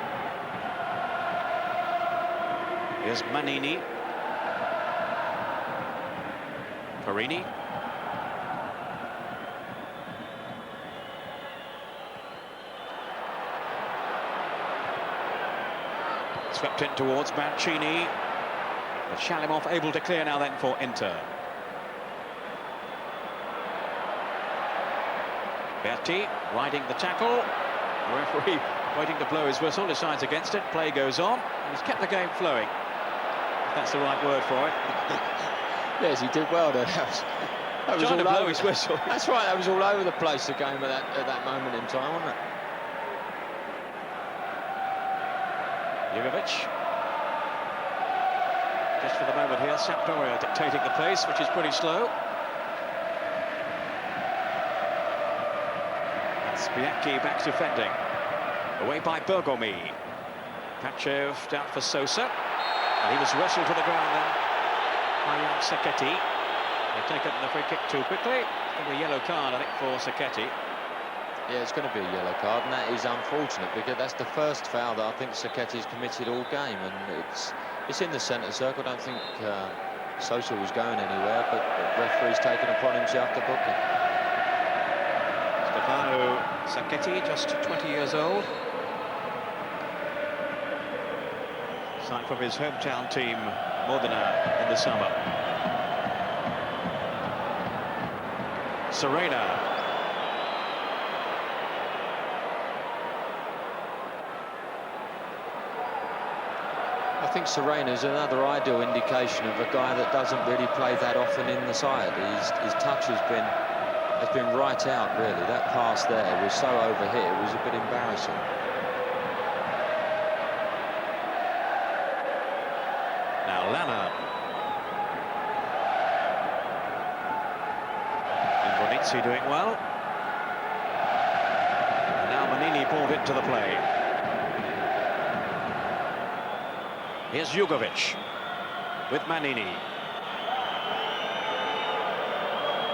Here's Mannini. Corini. Swept in towards Mannini. But Shalimov able to clear now then for Inter. Berti riding the tackle. The referee waiting to blow his whistle, decides against it. Play goes on. And he's kept the game flowing, if that's the right word for it. Yes, he did well there. That was trying to blow his whistle. That's right, that was all over the place, the game at that moment in time, wasn't it? Jugović. Just for the moment here, Sampdoria dictating the pace, which is pretty slow. That's Bianchi back defending. Away by Bergomi. Pančev down for Sosa. And he was wrestled to the ground then by young Sacchetti. They've taken the free kick too quickly. It's going to be a yellow card, I think, for Sacchetti. Yeah, it's going to be a yellow card, and that is unfortunate because that's the first foul that I think Sacchetti's committed all game, and it's in the centre circle. I don't think Sosa was going anywhere, but the referee's taken upon himself to book it. Sacchetti, just 20 years old. Signed from his hometown team, Modena, in the summer. Serena. I think Serena is another ideal indication of a guy that doesn't really play that often in the side. His touch has been right out, really. That pass there was so overhit, it was a bit embarrassing. Now Lanna. And Ronizzi doing well. And now Mannini pulled into the play. Here's Jugović with Mannini.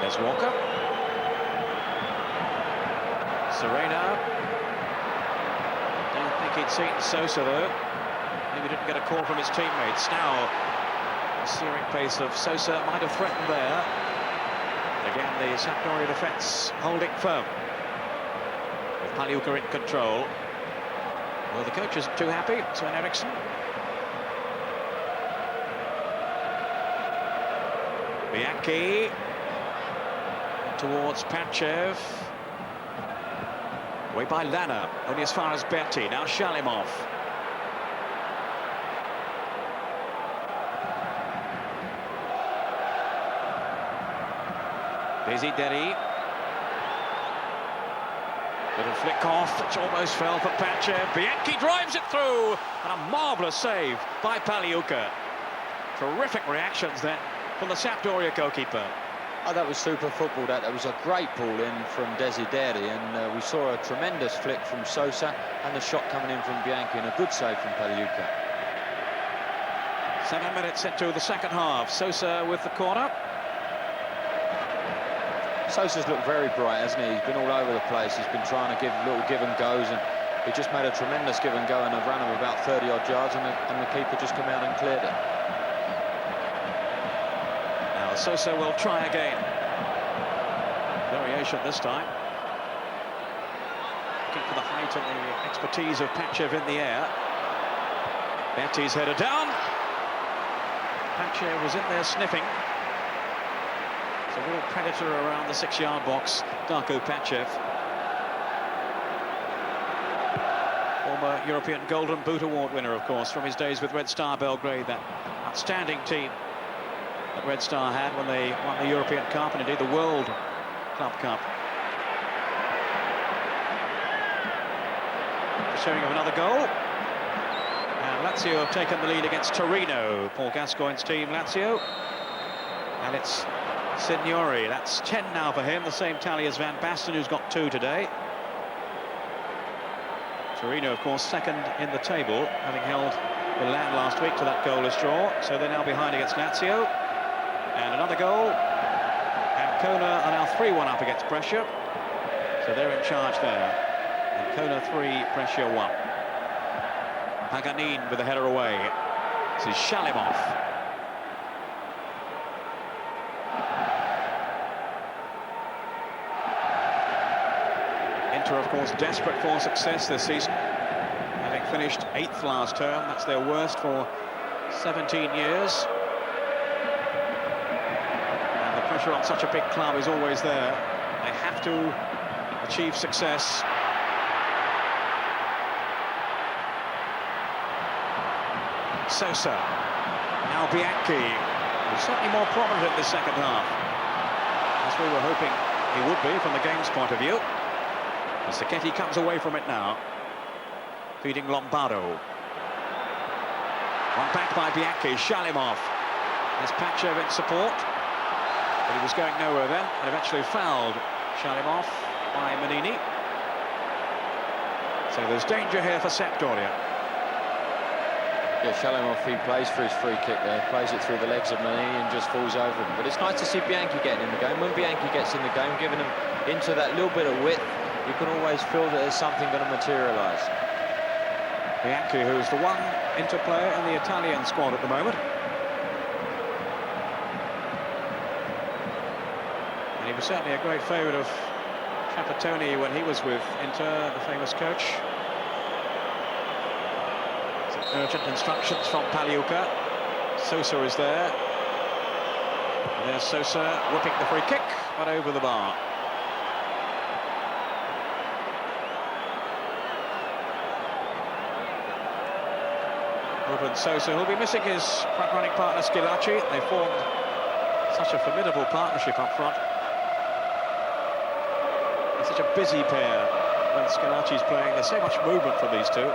There's Walker. Serena. Don't think he'd seen Sosa though. Maybe didn't get a call from his teammates. Now, the searing pace of Sosa might have threatened there. Again, the Sampdoria defence holding firm, with Pagliuca in control. Well, the coach isn't too happy, Sven Eriksson. Bianchi towards Pančev. Away by Lanna, only as far as Berti. Now Shalimov. Desideri. Little flick off, which almost fell for Pančev. Bianchi drives it through, and a marvellous save by Pagliuca. Terrific reactions then from the Sampdoria goalkeeper. Oh, that was super football. That was a great ball in from Desideri, and we saw a tremendous flick from Sosa, and the shot coming in from Bianchi, and a good save from Pagliuca. 7 minutes into the second half. Sosa with the corner. Sosa's looked very bright, hasn't he? He's been all over the place. He's been trying to give little give and goes, and he just made a tremendous give and go in a run of about 30-odd yards, and the keeper just came out and cleared it. Now Sosa will try again. Variation this time. Looking for the height and the expertise of Pančev in the air. Berti's headed down. Pančev was in there sniffing. A real predator around the 6-yard box, Darko Pančev. Former European Golden Boot Award winner, of course, from his days with Red Star Belgrade, that outstanding team that Red Star had when they won the European Cup and indeed the World Club Cup. The showing of another goal. And Lazio have taken the lead against Torino, Paul Gascoigne's team, Lazio. And it's Signori, that's 10 now for him, the same tally as Van Basten, who's got 2 today. Torino, of course, second in the table, having held Milan last week to that goalless draw, so they're now behind against Lazio. And another goal, and Kona are now 3-1 up against Brescia, so they're in charge there. And Kona 3, Brescia 1. Paganin with the header away. This is Shalimov. Inter, of course, desperate for success this season, having finished 8th last term. That's their worst for 17 years. And the pressure on such a big club is always there. They have to achieve success. Sosa, now Bianchi, who's certainly more prominent in the second half, as we were hoping he would be from the game's point of view. Sacchetti comes away from it now, feeding Lombardo. One back by Bianchi, Shalimov. There's Pančev in support, but he was going nowhere then, and eventually fouled Shalimov by Mannini. So there's danger here for Sampdoria. Yeah, Shalimov, he plays for his free kick there, plays it through the legs of Mannini and just falls over him. But it's nice to see Bianchi getting in the game. When Bianchi gets in the game, giving him into that little bit of width, you can always feel that there's something going to materialise. Bianchi, who's the one interplayer in the Italian squad at the moment. And he was certainly a great favourite of Trapattoni when he was with Inter, the famous coach. Some urgent instructions from Pagliuca. Sosa is there. And there's Sosa whipping the free kick, but over the bar. Ruben Sosa, who'll be missing his front-running partner Schillaci. They formed such a formidable partnership up front. It's such a busy pair when Schillaci's playing. There's so much movement from these two.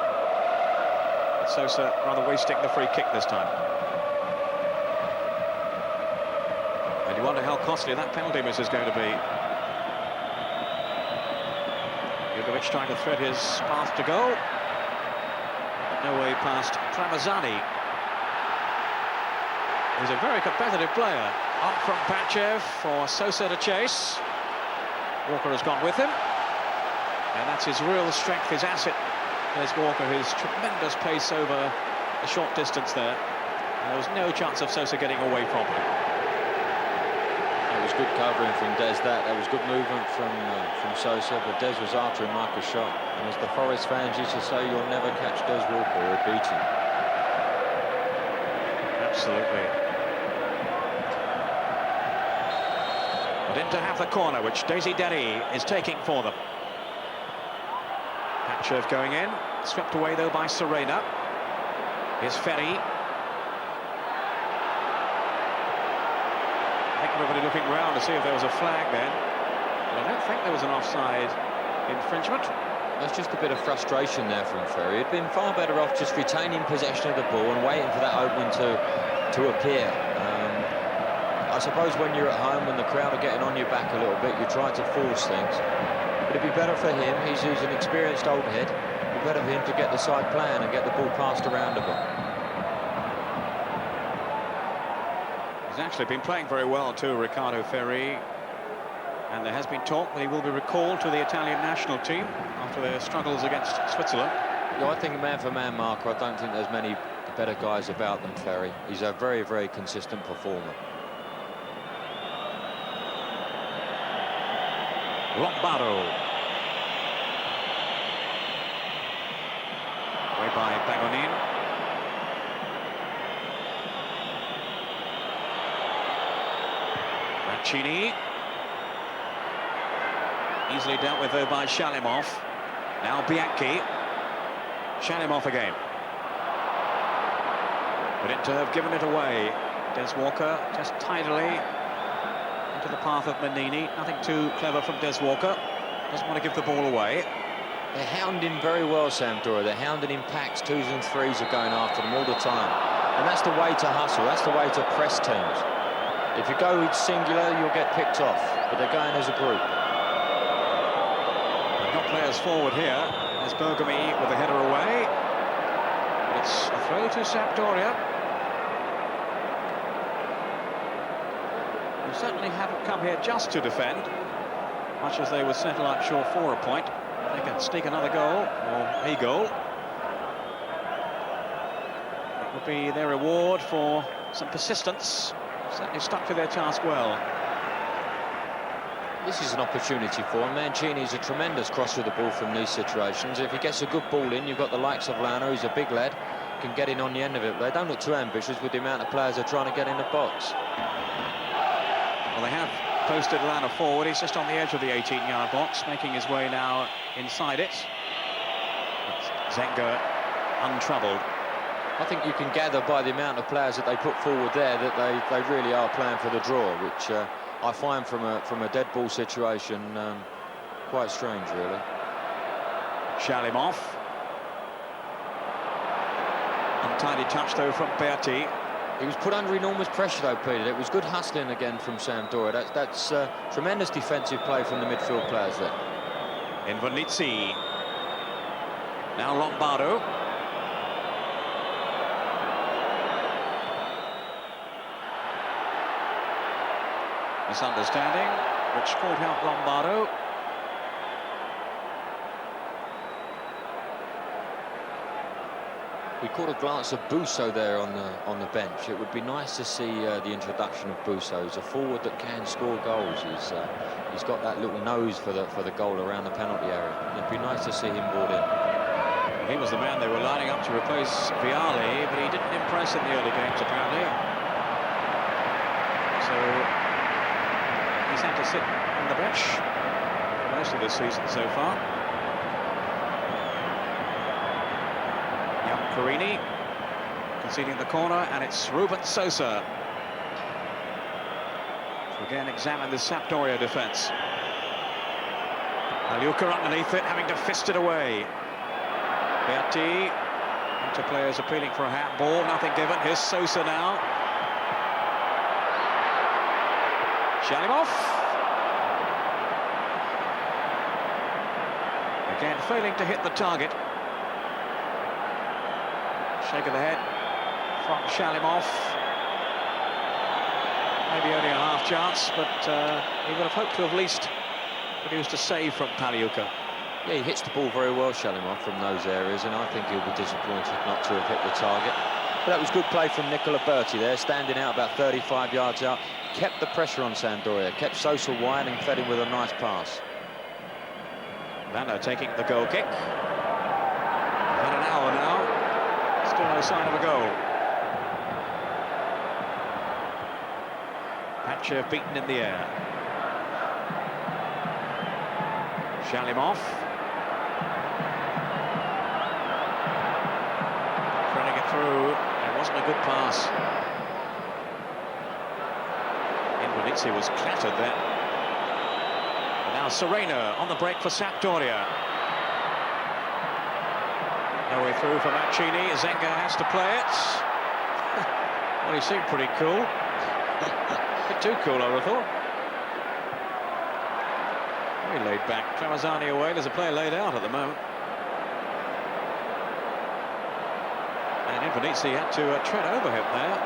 But Sosa rather wasting the free kick this time. And you wonder how costly that penalty miss is going to be. Jugović trying to thread his path to goal. No way past Tramezzani. He's a very competitive player. Up from Pančev for Sosa to chase. Walker has gone with him. And that's his real strength, his asset. There's Walker, his tremendous pace over a short distance there. And there was no chance of Sosa getting away from him. It was good covering from Des. That was good movement from Sosa, but Des was after him like a shot. And as the Forest fans used to say, you'll never catch Des Walker or beat him. Absolutely. But in to have the corner, which Desideri is taking for them. Pančev going in, swept away though by Serena. Here's Ferri. think everybody looking round to see if there was a flag then. But I don't think there was an offside infringement. That's just a bit of frustration there from Ferri. He'd been far better off just retaining possession of the ball and waiting for that opening to appear. I suppose when you're at home, when the crowd are getting on your back a little bit, you try to force things. But it'd be better for him. He's an experienced old head. It'd be better for him to get the side plan and get the ball passed around a bit. He's actually been playing very well too, Riccardo Ferri. And there has been talk that he will be recalled to the Italian national team after their struggles against Switzerland. Yeah, I think man-for-man marker, I don't think there's many better guys about than Ferri. He's a very, very consistent performer. Lombardo. Away by Paganin. Mancini. Easily dealt with though by Shalimov. Now Bianchi. Shalimov again. But Inter have given it away. Des Walker just tidily into the path of Mannini. Nothing too clever from Des Walker. Doesn't want to give the ball away. They're hounding very well, Sampdoria. They're hounding in packs. 2s and 3s are going after them all the time. And that's the way to hustle. That's the way to press teams. If you go singular, you'll get picked off. But they're going as a group. They've got players forward here. There's Bergomi with a header away. It's a throw to Sampdoria. They certainly haven't come here just to defend, much as they would settle up short for a point. They can sneak another goal, or a goal. It would be their reward for some persistence. Certainly stuck to their task well. This is an opportunity for him. Mancini's a tremendous crosser of the ball from these situations. If he gets a good ball in, you've got the likes of Lanna, who's a big lad, can get in on the end of it. But they don't look too ambitious with the amount of players they're trying to get in the box. Well, they have posted Lanna forward. He's just on the edge of the 18-yard box, making his way now inside it. But Zenga untroubled. I think you can gather by the amount of players that they put forward there that they really are playing for the draw, which I find from a dead ball situation quite strange, really. Shalimov. Untidy touch, though, from Berti. He was put under enormous pressure, though, Peter. It was good hustling again from Sampdoria. That's tremendous defensive play from the midfield players there. Invernizzi. Now Lombardo. Misunderstanding, which called out Lombardo. We caught a glance of Busso there on the bench. It would be nice to see the introduction of Busso. He's a forward that can score goals. He's got that little nose for the goal around the penalty area. It'd be nice to see him brought in. He was the man they were lining up to replace Vialli, but he didn't impress in the early games, apparently. So he's had to sit on the bench for most of this season so far. Young Corini conceding the corner, and it's Ruben Sosa to again examine the Sampdoria defence. Pagliuca underneath it, having to fist it away. Berti, Inter players appealing for a handball, nothing given. Here's Sosa now. Shalimov. Again, failing to hit the target. Shake of the head from Shalimov. Maybe only a half chance, but he would have hoped to have at least produced a save from Pagliuca. Yeah, he hits the ball very well, Shalimov, from those areas, and I think he'll be disappointed not to have hit the target. But that was good play from Nicola Berti there, standing out about 35 yards out. Kept the pressure on Sampdoria, kept Sosa wide and fed him with a nice pass. Lanna taking the goal kick. About an hour now. Still no sign of a goal. Pančev beaten in the air. Shalimov. Running it through. It wasn't a good pass. Venezia was clattered there. And now Serena on the break for Sampdoria. No way through for Mancini. Zenga has to play it. Well, he seemed pretty cool. A bit too cool, I would have thought. Very laid back. Tramezzani away. There's a player laid out at the moment. And Venezia had to tread over him there.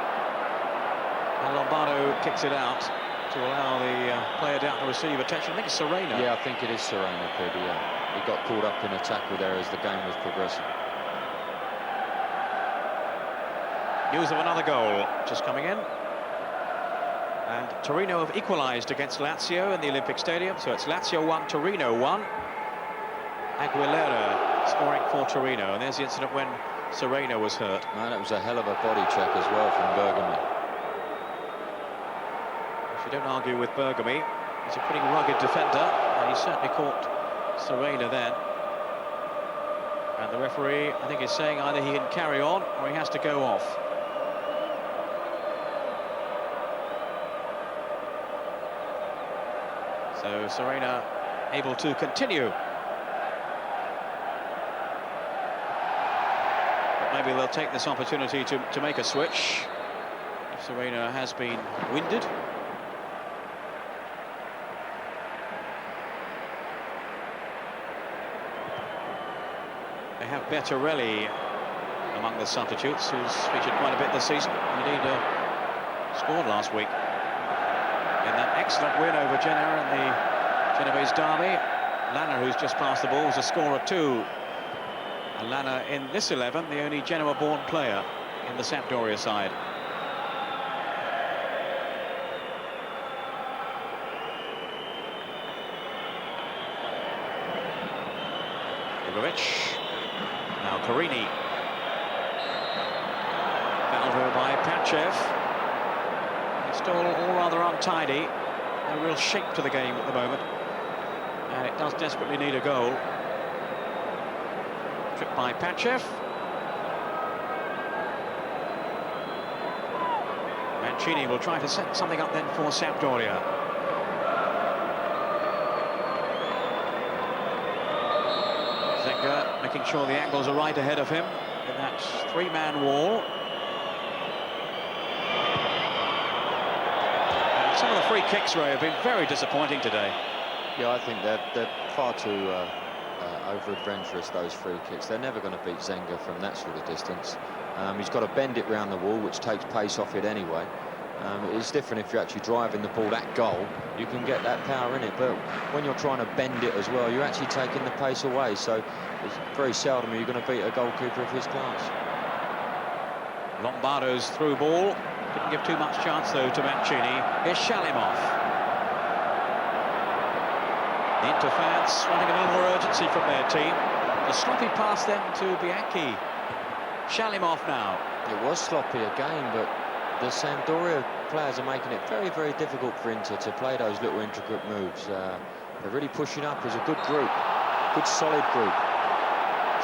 And Lombardo kicks it out to allow the player down to receive attention. I think it's Serena. Yeah, I think it is Serena, Piddy, yeah. He got caught up in a tackle there as the game was progressing. News of another goal just coming in. And Torino have equalised against Lazio in the Olympic Stadium. So it's Lazio 1, Torino 1. Aguilera scoring for Torino. And there's the incident when Serena was hurt. Man, it was a hell of a body check as well from Bergomi. If you don't argue with Bergomi, he's a pretty rugged defender, and he certainly caught Serena then. And the referee, I think, is saying either he can carry on or he has to go off. So Serena able to continue. Maybe they'll take this opportunity to make a switch if Serena has been winded. They have Berti among the substitutes, who's featured quite a bit this season. Indeed, scored last week in that excellent win over Genoa in the Genovese derby. Lanna, who's just passed the ball, was a scorer too. And Lanna in this 11, the only Genoa-born player in the Sampdoria side. Jugović. Now Corini. Fouled her by Pančev. It's still all rather untidy. No real shape to the game at the moment. And it does desperately need a goal. Tripped by Pančev. Mancini will try to set something up then for Sampdoria. Zenga making sure the angles are right ahead of him in that three-man wall. And some of the free kicks, Ray, have been very disappointing today. Yeah, I think they're far too over-adventurous, those free kicks. They're never going to beat Zenga from that sort of distance. He's got to bend it round the wall, which takes pace off it anyway. It's different if you're actually driving the ball at goal. You can get that power in it, but when you're trying to bend it as well, you're actually taking the pace away. So it's very seldom you're going to beat a goalkeeper of his class. Lombardo's through ball. Didn't give too much chance, though, to Mancini. Here's Shalimov. The Inter fans wanting a little more urgency from their team. The sloppy pass then to Bianchi. Shalimov now. It was sloppy again, but the Sampdoria players are making it very, very difficult for Inter to play those little intricate moves. They're really pushing up as a good group, good solid group.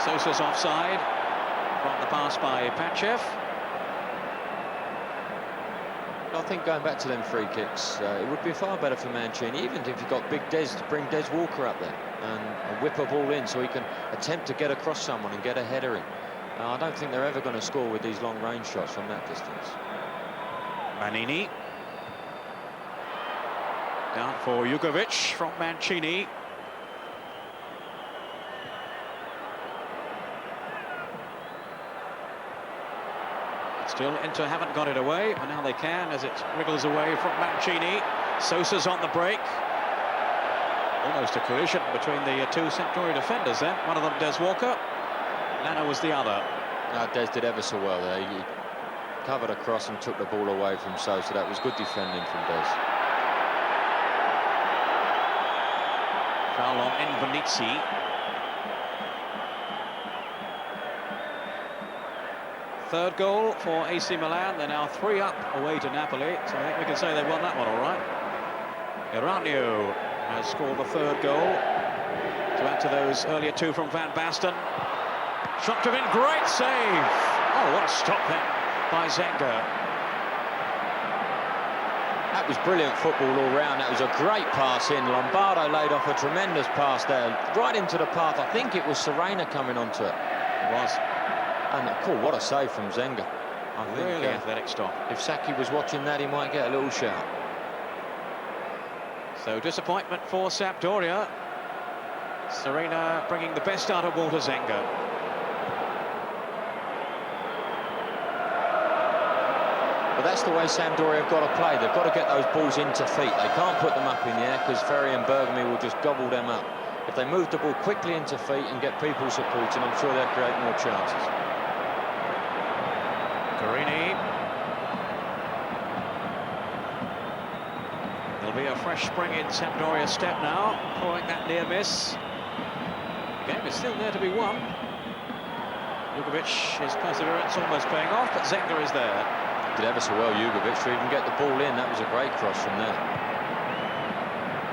Sosa's offside from the pass by Pančev. I think going back to them free kicks, it would be far better for Mancini, even if you've got big Des, to bring Des Walker up there and whip a ball in so he can attempt to get across someone and get a header in. I don't think they're ever going to score with these long-range shots from that distance. Mannini. Down for Jugović from Mancini. Still, Inter haven't got it away, but now they can as it wriggles away from Mancini. Sosa's on the break. Almost a collision between the two Sampdoria defenders then. One of them, Des Walker. Lanna was the other. No, Des did ever so well there. He covered across and took the ball away from Sosa. That was good defending from Des. Foul on Venezia. Third goal for AC Milan. They're now 3 up away to Napoli, so I think we can say they've won that one all right. Iranio has scored the third goal to add to those earlier two from Van Basten. Shot to in, great save. Oh, what a stop then by Zenga. That was brilliant football all round. That was a great pass in. Lombardo laid off a tremendous pass there, right into the path. I think it was Serena coming onto it. It was. And cool, what a save from Zenga. I think, really athletic stop. If Sacchi was watching that, he might get a little shout. So disappointment for Sampdoria. Serena bringing the best out of Walter Zenga. But that's the way Sampdoria have got to play. They've got to get those balls into feet. They can't put them up in the air because Ferri and Bergomi will just gobble them up. If they move the ball quickly into feet and get people supporting, I'm sure they'll create more chances. Corini. There'll be a fresh spring in Sampdoria's step now, following that near miss. The game is still there to be won. Jugović, his perseverance almost paying off, but Zenga is there. Did ever so well, Jugović, to even get the ball in. That was a great cross from there.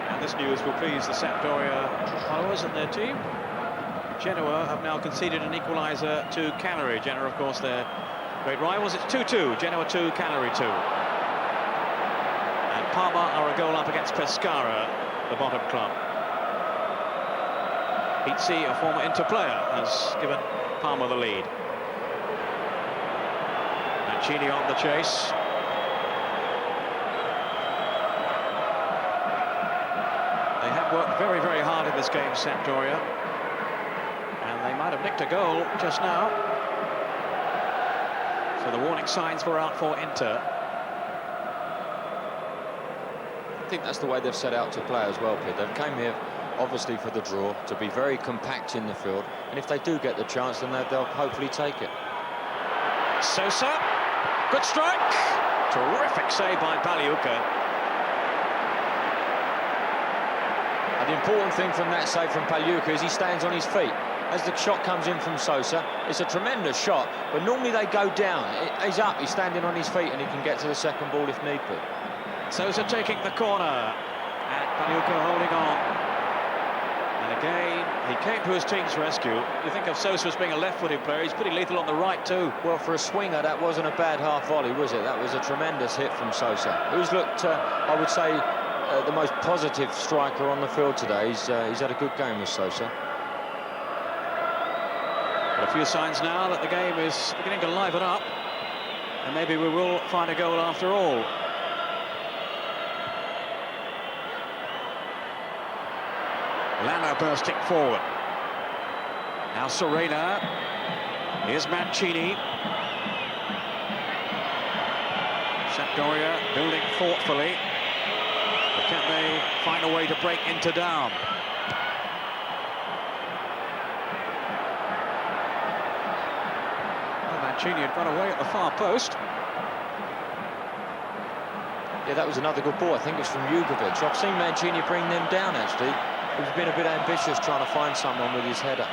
And this news will please the Sampdoria followers and their team. Genoa have now conceded an equaliser to Cagliari. Genoa, of course, their great rivals. It's 2-2. Genoa 2, Cagliari 2. And Parma are a goal up against Pescara, the bottom club. Pizzi, a former Inter player, has given Parma the lead. Mancini on the chase. They have worked very, very hard in this game, Sampdoria. And they might have nicked a goal just now. So the warning signs were out for Inter. I think that's the way they've set out to play as well, Pete. They've came here, obviously, for the draw, to be very compact in the field. And if they do get the chance, then they'll hopefully take it. Sosa, good strike. Terrific save by Pagliuca. And the important thing from that save from Pagliuca is he stands on his feet. As the shot comes in from Sosa, it's a tremendous shot, but normally they go down. He's up, he's standing on his feet, and he can get to the second ball if need be. Sosa taking the corner, and Pagliuca holding on. And again, he came to his team's rescue. You think of Sosa as being a left-footed player, he's pretty lethal on the right too. Well, for a swinger, that wasn't a bad half volley, was it? That was a tremendous hit from Sosa, who's looked, I would say, the most positive striker on the field today. He's had a good game with Sosa. But a few signs now that the game is beginning to liven up, and maybe we will find a goal after all. Lanna bursting forward. Now Serena. Here's Mancini. Sampdoria building thoughtfully. But can they find a way to break Inter down? Well, Mancini had got away at the far post. Yeah, that was another good ball. I think it was from Jugović. I've seen Mancini bring them down, actually. He's been a bit ambitious trying to find someone with his header.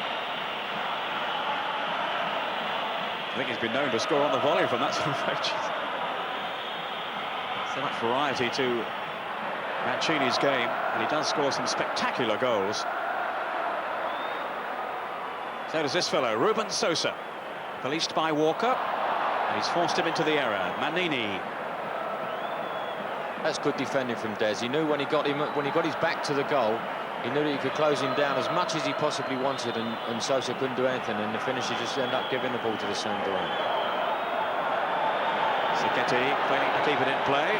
I think he's been known to score on the volley from that sort of range. So much variety to Mancini's game, and he does score some spectacular goals. So does this fellow, Ruben Sosa, policed by Walker, and he's forced him into the error. Mannini. That's good defending from Des. He knew when he got his back to the goal, he knew that he could close him down as much as he possibly wanted, and Sosa couldn't do anything, and the finisher just ended up giving the ball to the Sampdoria. Sacchetti failing to keep it in play.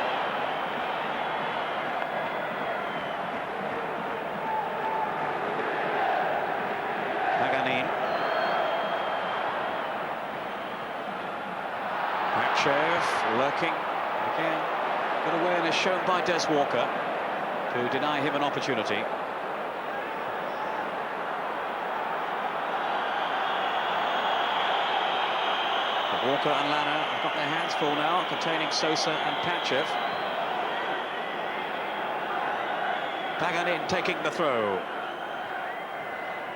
Paganin. Pančev lurking again. Good awareness shown by Des Walker to deny him an opportunity. Walker and Lanna have got their hands full now, containing Sosa and Pančev. Paganin taking the throw.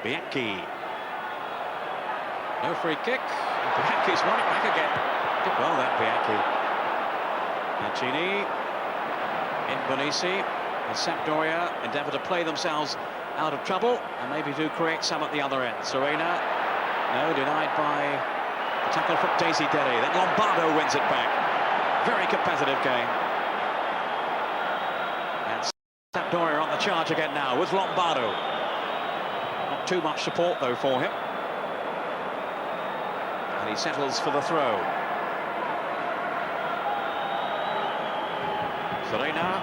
Bianchi. No free kick. And Bianchi's won it back again. Did well that, Bianchi. Mancini. In Bonisi. And Sampdoria endeavour to play themselves out of trouble and maybe do create some at the other end. Serena. No, denied by the tackle from Desideri. Then Lombardo wins it back. Very competitive game. Sampdoria on the charge again now with Lombardo. Not too much support though for him. And he settles for the throw. Serena.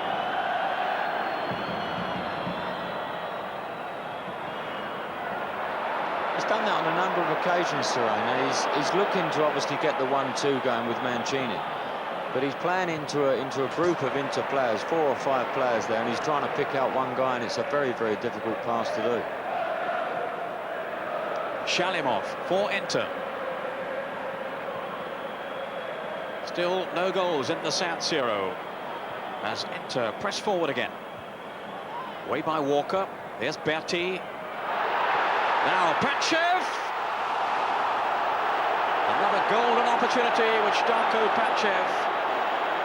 He's done that on a number of occasions, Serena. He's looking to obviously get the 1-2 going with Mannini. But he's playing into a group of Inter players, 4 or 5 players there, and he's trying to pick out one guy, and it's a very, very difficult pass to do. Shalimov for Inter. Still no goals in the San Siro as Inter press forward again. Way by Walker. There's Berti. Now Pančev. Another golden opportunity which Darko Pančev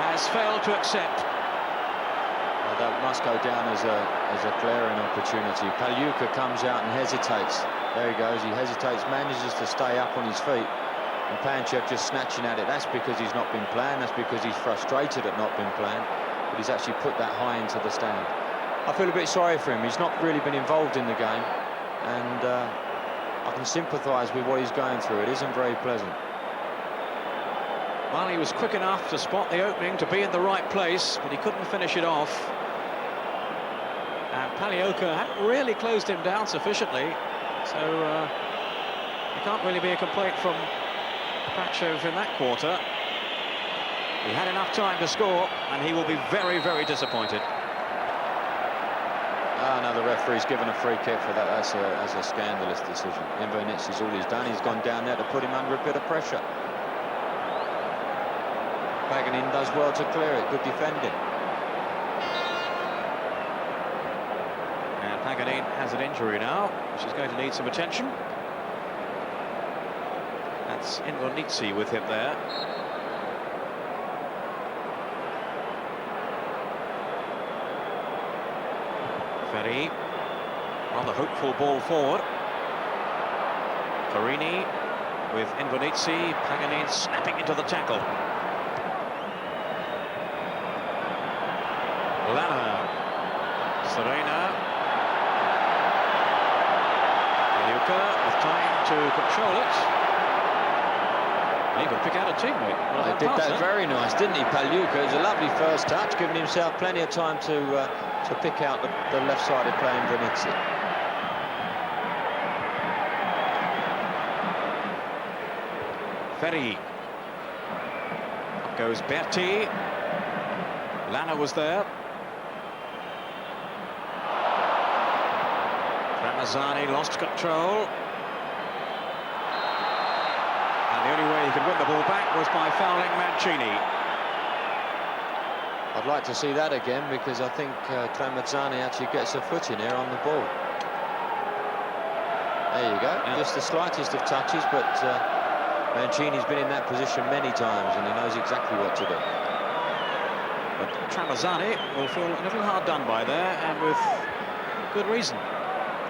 has failed to accept. Well, that must go down as a glaring opportunity. Pagliuca comes out and hesitates. There he goes. He hesitates, manages to stay up on his feet. And Pančev just snatching at it. That's because he's not been playing. That's because he's frustrated at not being playing. But he's actually put that high into the stand. I feel a bit sorry for him. He's not really been involved in the game. And I can sympathise with what he's going through. It isn't very pleasant. Well, he was quick enough to spot the opening, to be in the right place, but he couldn't finish it off. And Pagliuca hadn't really closed him down sufficiently. So there can't really be a complaint from Pančev in that quarter. He had enough time to score, and he will be very, very disappointed. Now the referee's given a free kick for that. That's a scandalous decision. Inverness is all he's done. He's gone down there to put him under a bit of pressure. Paganin does well to clear it. Good defending. And Paganin has an injury now, which is going to need some attention. That's Inverness with him there. Ferri, rather hopeful ball forward. Corini with Inverness, Paganin snapping into the tackle. Lanna, Serena. Pagliuca with time to control it. He could pick out a teammate. Well, he did that very nice, didn't he, Pagliuca? It was a lovely first touch, giving himself plenty of time to pick out the left-sided player in Inverness. Ferri. Up goes Berti. Lanna was there. Tramezzani lost control. And the only way he could win the ball back was by fouling Mannini. I'd like to see that again, because I think Tramezzani actually gets a foot in here on the ball. There you go. Yeah. Just the slightest of touches, but Mannini's been in that position many times, and he knows exactly what to do. But Tramezzani will feel a little hard done by there, and with good reason.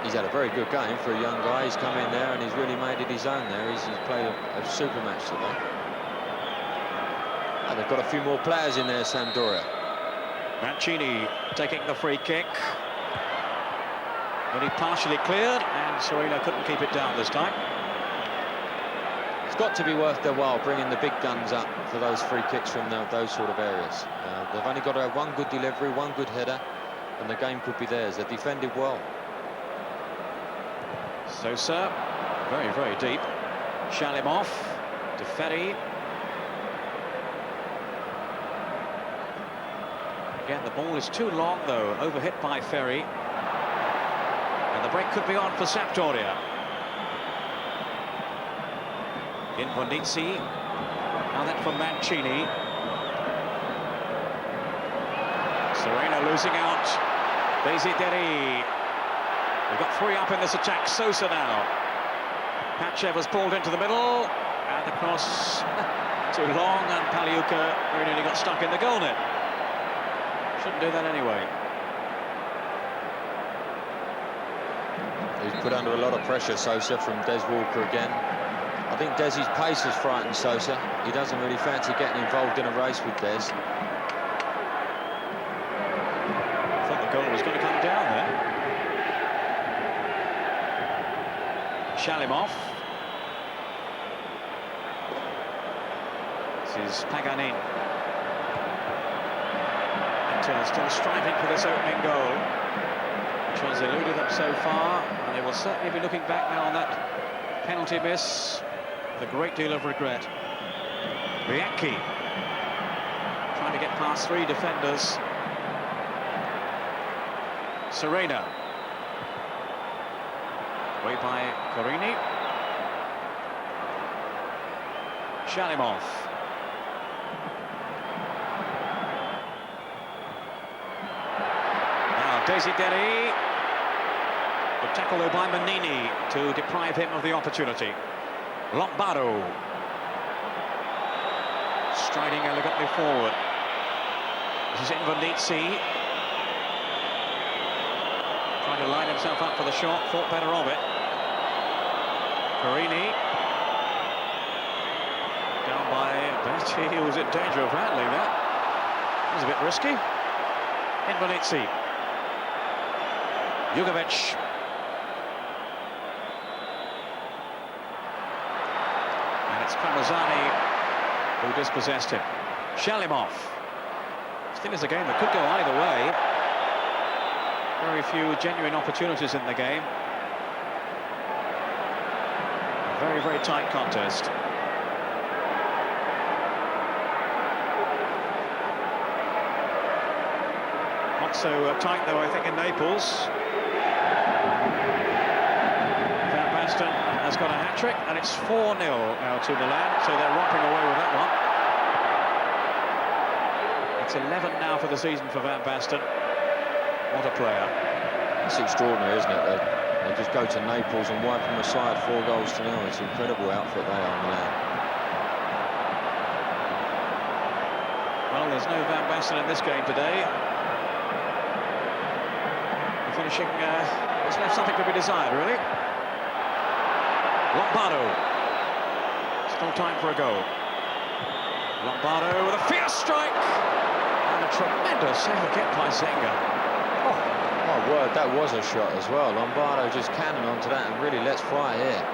He's had a very good game for a young guy. He's come in there and he's really made it his own there. He's played a super match today. And they've got a few more players in there, Sampdoria. Mannini taking the free kick. Only partially cleared, and Serena couldn't keep it down this time. It's got to be worth their while bringing the big guns up for those free kicks from those sort of areas. They've only got to have one good delivery, one good header, and the game could be theirs. They've defended well. Sosa, very, very deep. Shalimov to Ferri. Again, the ball is too long, though, overhit by Ferri. And the break could be on for Sampdoria. Inverness. Now that for Mannini. Serena losing out. Desideri. We've got 3 up in this attack. Sosa now. Pančev has pulled into the middle, and the cross too long, and Pagliuca very nearly got stuck in the goal net. Shouldn't do that anyway. He's put under a lot of pressure, Sosa, from Des Walker again. I think Desi's pace has frightened Sosa. He doesn't really fancy getting involved in a race with Des. I thought the that goal was going to come down there. Shalimov. This is Paganin. Inter still striving for this opening goal, which has eluded them so far, and they will certainly be looking back now on that penalty miss with a great deal of regret. Bianchi trying to get past three defenders. Serena. Away by Corini. Shalimov. Now Desideri. Good tackle though by Mannini to deprive him of the opportunity. Lombardo. Striding elegantly forward. This is Invernizzi. Trying to line himself up for the shot, thought better of it. Corini. Down by Berti, who was in danger of handling that. It was a bit risky. Invernizzi. Jugović. And it's Tramezzani who dispossessed him. Shalimov. Still is a game that could go either way. Very few genuine opportunities in the game. A very, very tight contest. Not so tight, though, I think, in Naples. Van Basten has got a hat-trick, and it's 4-0 now to Milan, so they're romping away with that one. It's 11 now for the season for Van Basten. What a player. It's extraordinary, isn't it? They just go to Naples and wipe them aside 4 goals to 0. It's an incredible outfit they are, Milan. Well, there's no Van Basten in this game today. The finishing has left something to be desired, really. Lombardo. Still time for a goal. Lombardo with a fierce strike. And a tremendous save again by Zenga. Oh, my word, that was a shot as well. Lombardo just cannon onto that and really lets fly here.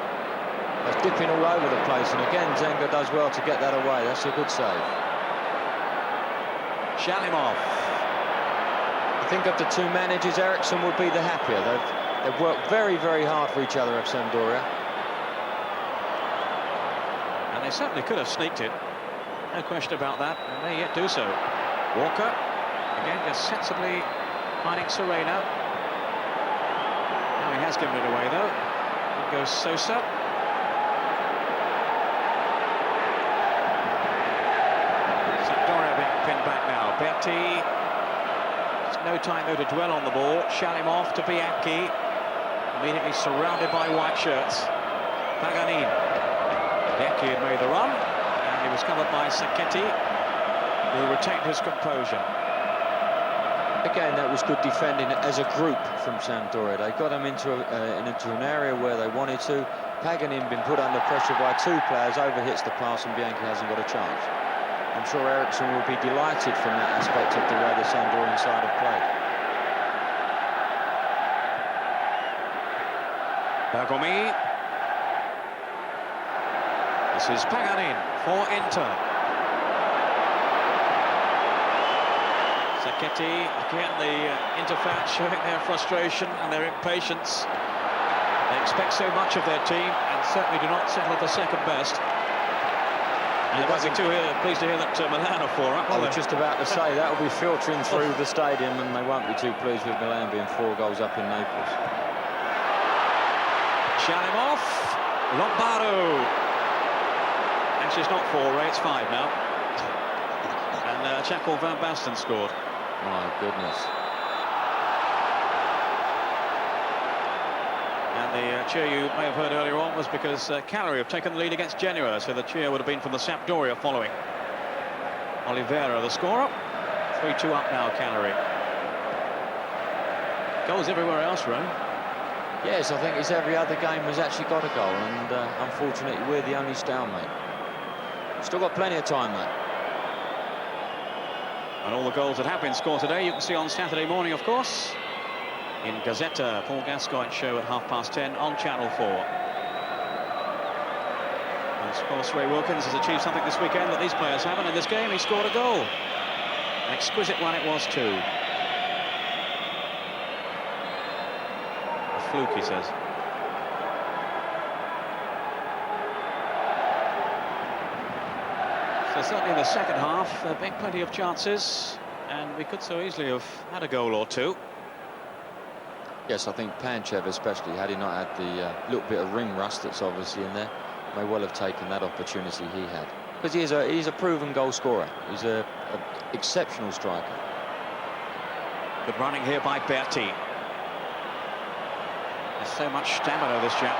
That's dipping all over the place, and again Zenga does well to get that away. That's a good save. Shalimov. I think of the two managers, Eriksson would be the happier. They've worked very, very hard for each other at Sampdoria. And they certainly could have sneaked it. No question about that. And may yet do so. Walker, again, just sensibly finding Serena. Now he has given it away, though. In goes Sosa. Sampdoria being pinned back now. Berti. There's no time, though, to dwell on the ball. Shalimov to Bianchi. Immediately surrounded by white shirts. Paganin. Bianchi had made the run, and he was covered by Sacchetti, who retained his composure. Again, that was good defending as a group from Sampdoria. They got him into an area where they wanted to. Paganin been put under pressure by 2 players, overhits the pass, and Bianchi hasn't got a chance. I'm sure Eriksson will be delighted from that aspect of the way the Sampdorian side have played. Bergomi. This is Paganin for Inter. Sacchetti, again, the Inter fans showing their frustration and their impatience. They expect so much of their team and certainly do not settle for second best. And they might be pleased to hear that Milan are 4 up. I was just about to say, that will be filtering through the stadium, and they won't be too pleased with Milan being 4 goals up in Naples. Shalimov. Lombardo. Actually, it's not 4, Ray, it's 5 now. And a chap called Van Basten scored. My goodness. And the cheer you may have heard earlier on was because Cagliari have taken the lead against Genoa, so the cheer would have been from the Sampdoria following. Oliveira, the scorer. 3-2 up now, Cagliari. Goals everywhere else, Ray. Yes, I think it's every other game has actually got a goal, and unfortunately we're the only stalemate. Still got plenty of time, mate. And all the goals that have been scored today you can see on Saturday morning, of course, in Gazzetta, Paul Gascoigne's show at 10:30 on Channel 4. And of course, Ray Wilkins has achieved something this weekend that these players haven't. In this game, he scored a goal. An exquisite one it was too. A fluke, he says. So certainly in the second half, there have been plenty of chances, and we could so easily have had a goal or two. Yes, I think Pančev especially, had he not had the little bit of ring rust that's obviously in there, may well have taken that opportunity he had. Because he's a proven goal scorer. He's a exceptional striker. Good running here by Berti. There's so much stamina, this chap.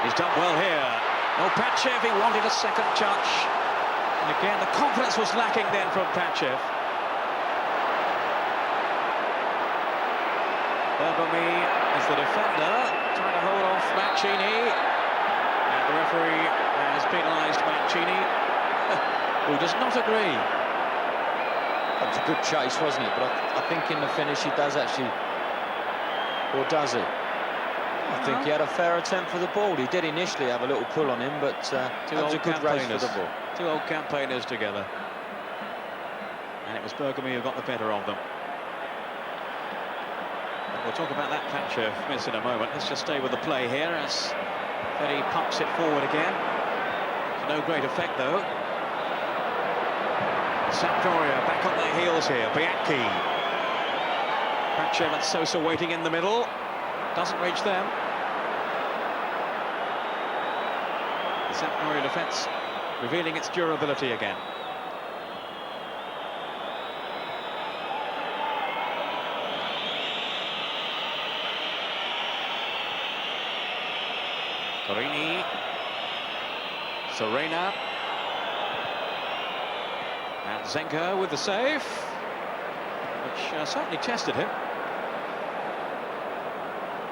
He's done well here. No, Pančev, he wanted a second touch. And again, the confidence was lacking then from Pančev. Bergomi is the defender, trying to hold off Mancini. And the referee has penalised Mancini, who does not agree. That was a good chase, wasn't it? But I think in the finish he does actually, or does he? I think he had a fair attempt for the ball. He did initially have a little pull on him, but that was a good race for the ball. Two old campaigners together. And it was Bergomi who got the better of them. We'll talk about that Pančev miss in a moment. Let's just stay with the play here as Ferri pumps it forward again. To no great effect, though. Sampdoria back on their heels here. Bianchi. Pančev and Sosa waiting in the middle. Doesn't reach them. The Sampdoria defence revealing its durability again. Corini, Serena, and Zenga with the save, which certainly tested him.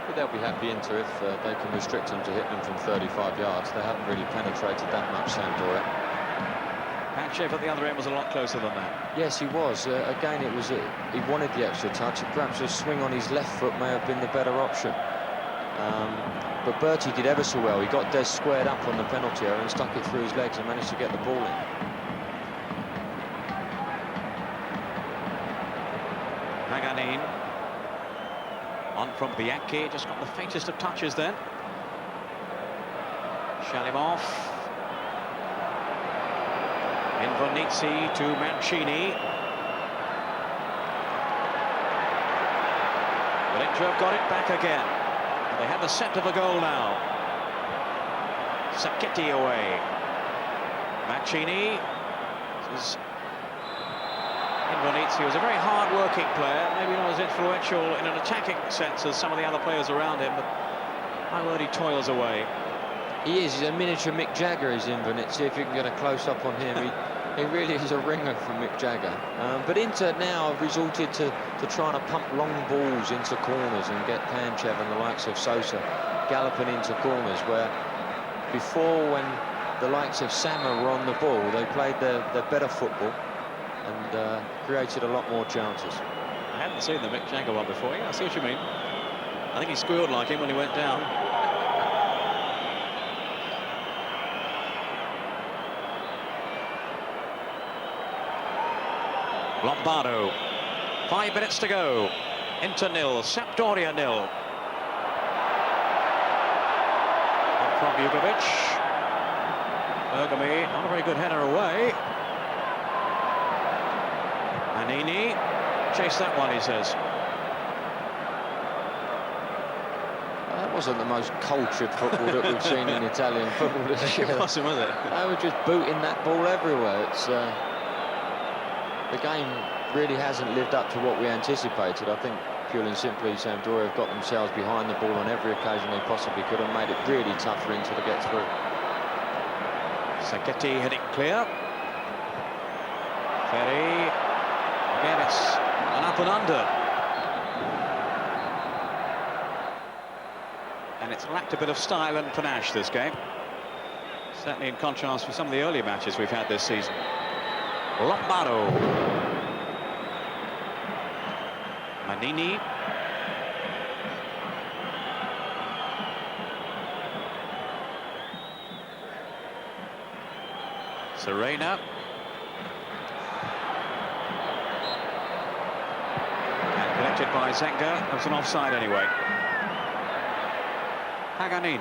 But they'll be happy Inter if they can restrict them to hit them from 35 yards. They haven't really penetrated that much, Sampdoria. Pančev at the other end was a lot closer than that. Yes, he was. Again, it was he wanted the extra touch. Perhaps a swing on his left foot may have been the better option. But Berti did ever so well. He got Des squared up on the penalty area and stuck it through his legs and managed to get the ball in. Paganin on from Bianchi, just got the faintest of touches then. Shalimov. Invernizzi to Mancini. But Inter have got it back again. They have the scent of a goal now. Sacchetti away. Mancini. Invernizzi was a very hard-working player, maybe not as influential in an attacking sense as some of the other players around him, but my word, he toils away. He is. He's a miniature Mick Jagger, is Invernizzi. If you can get a close-up on him, he really is a ringer for Mick Jagger. But Inter now have resorted to trying to pump long balls into corners and get Pančev and the likes of Sosa galloping into corners, where before, when the likes of Sammer were on the ball, they played their better football and created a lot more chances. I hadn't seen the Mick Jagger one before. Yeah, I see what you mean. I think he squealed like him when he went down. Lombardo. 5 minutes to go. Inter 0, Sampdoria 0. Up from Jugović. Bergomi, not a very good header away. Mannini, chase that one, he says. That wasn't the most cultured football that we've seen in Italian football this year. It wasn't, was it? They were just booting that ball everywhere. It's the game really hasn't lived up to what we anticipated. I think purely and simply Sampdoria have got themselves behind the ball on every occasion they possibly could and made it really tough for Inter to get through. Sacchetti heading clear. Ferri. Again, it's an up and under. And it's lacked a bit of style and panache, this game. Certainly in contrast with some of the earlier matches we've had this season. Lombardo. Mannini. Serena. And collected by Zenga. That's an offside anyway. Paganin.